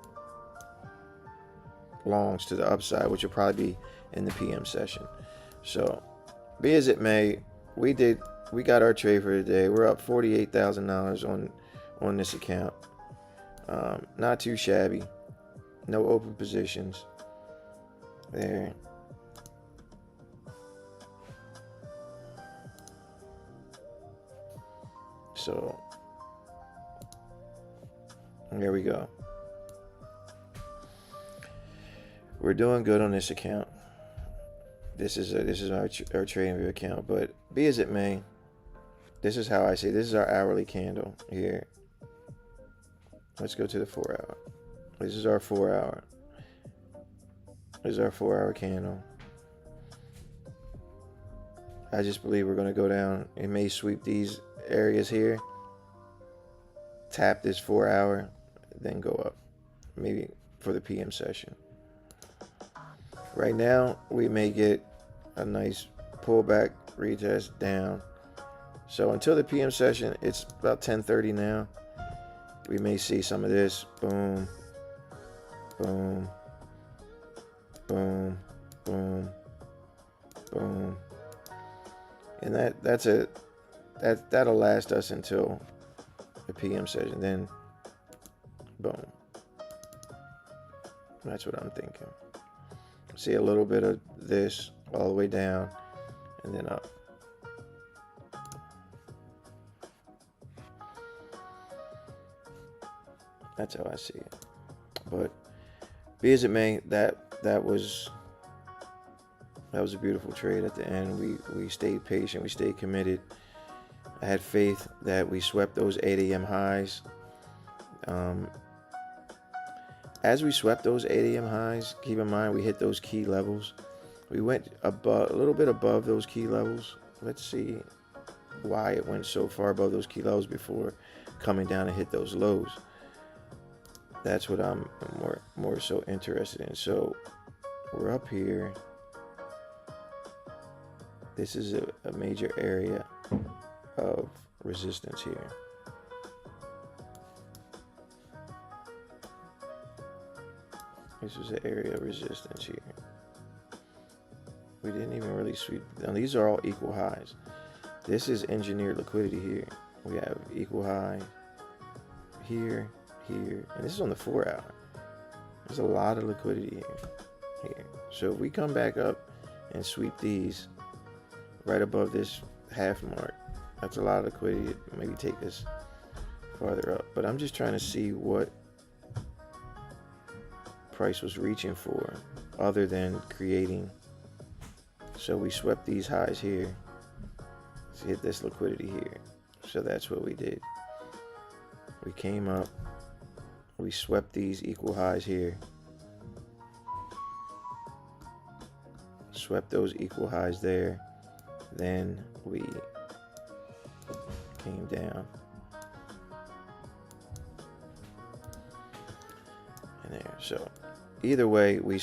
longs to the upside, which will probably be in the PM session. So be as it may, we got our trade for today. We're up $48,000 on this account. Not too shabby. No open positions there. So there we go. We're doing good on this account. This is our trading view account. But be as it may, this is how I see it. This is our hourly candle here. Let's go to the 4 hour. This is our 4 hour. This is our 4 hour candle. I just believe we're going to go down. It may sweep these areas here, tap this 4 hour, then go up, maybe for the PM session. Right now, we may get a nice pullback retest down. So until the PM session, it's about 10:30 now. We may see some of this. Boom, boom, boom, boom, boom, and that'll last us until the PM session. Then, boom. That's what I'm thinking. See a little bit of this all the way down, and then up. That's how I see it. But be as it may, that was That was a beautiful trade at the end. We stayed patient. We stayed committed. I had faith that we swept those 8 a.m. highs. As we swept those 8 a.m. highs, keep in mind we hit those key levels. We went above, a little bit above those key levels. Let's see why it went so far above those key levels before coming down and hit those lows. That's what I'm more so interested in. So we're up here. This is a major area of resistance here. This was an area of resistance here. We didn't even really sweep. Now these are all equal highs. This is engineered liquidity here. We have equal high here, here, and this is on the 4 hour. There's a lot of liquidity here. So if we come back up and sweep these right above this half mark, that's a lot of liquidity. Maybe take this farther up. But I'm just trying to see what price was reaching for other than creating. So we swept these highs here to hit this liquidity here. So that's what we did. We came up, we swept these equal highs here, swept those equal highs there, then we came down and there. So either way, we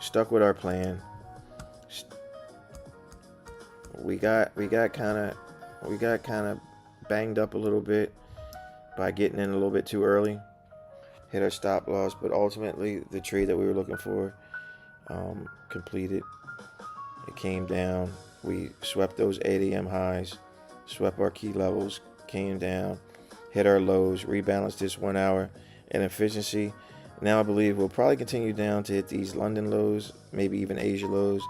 stuck with our plan. We got kind of banged up a little bit by getting in a little bit too early, hit our stop loss, but ultimately the trade that we were looking for completed. It came down. We swept those 8 a.m. highs, swept our key levels, came down, hit our lows, rebalanced this 1 hour in efficiency. Now I believe we'll probably continue down to hit these London lows, maybe even Asia lows,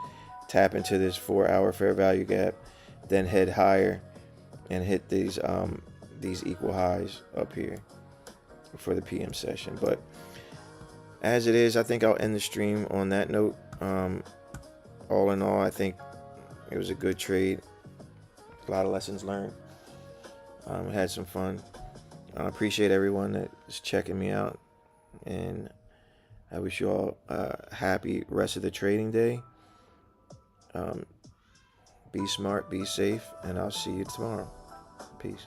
tap into this 4 hour fair value gap, then head higher and hit these equal highs up here for the PM session. But as it is, I think I'll end the stream on that note. All in all, I think it was a good trade. A lot of lessons learned. Had some fun. I appreciate everyone that's checking me out, and I wish you all a happy rest of the trading day. Be smart, be safe, and I'll see you tomorrow. Peace.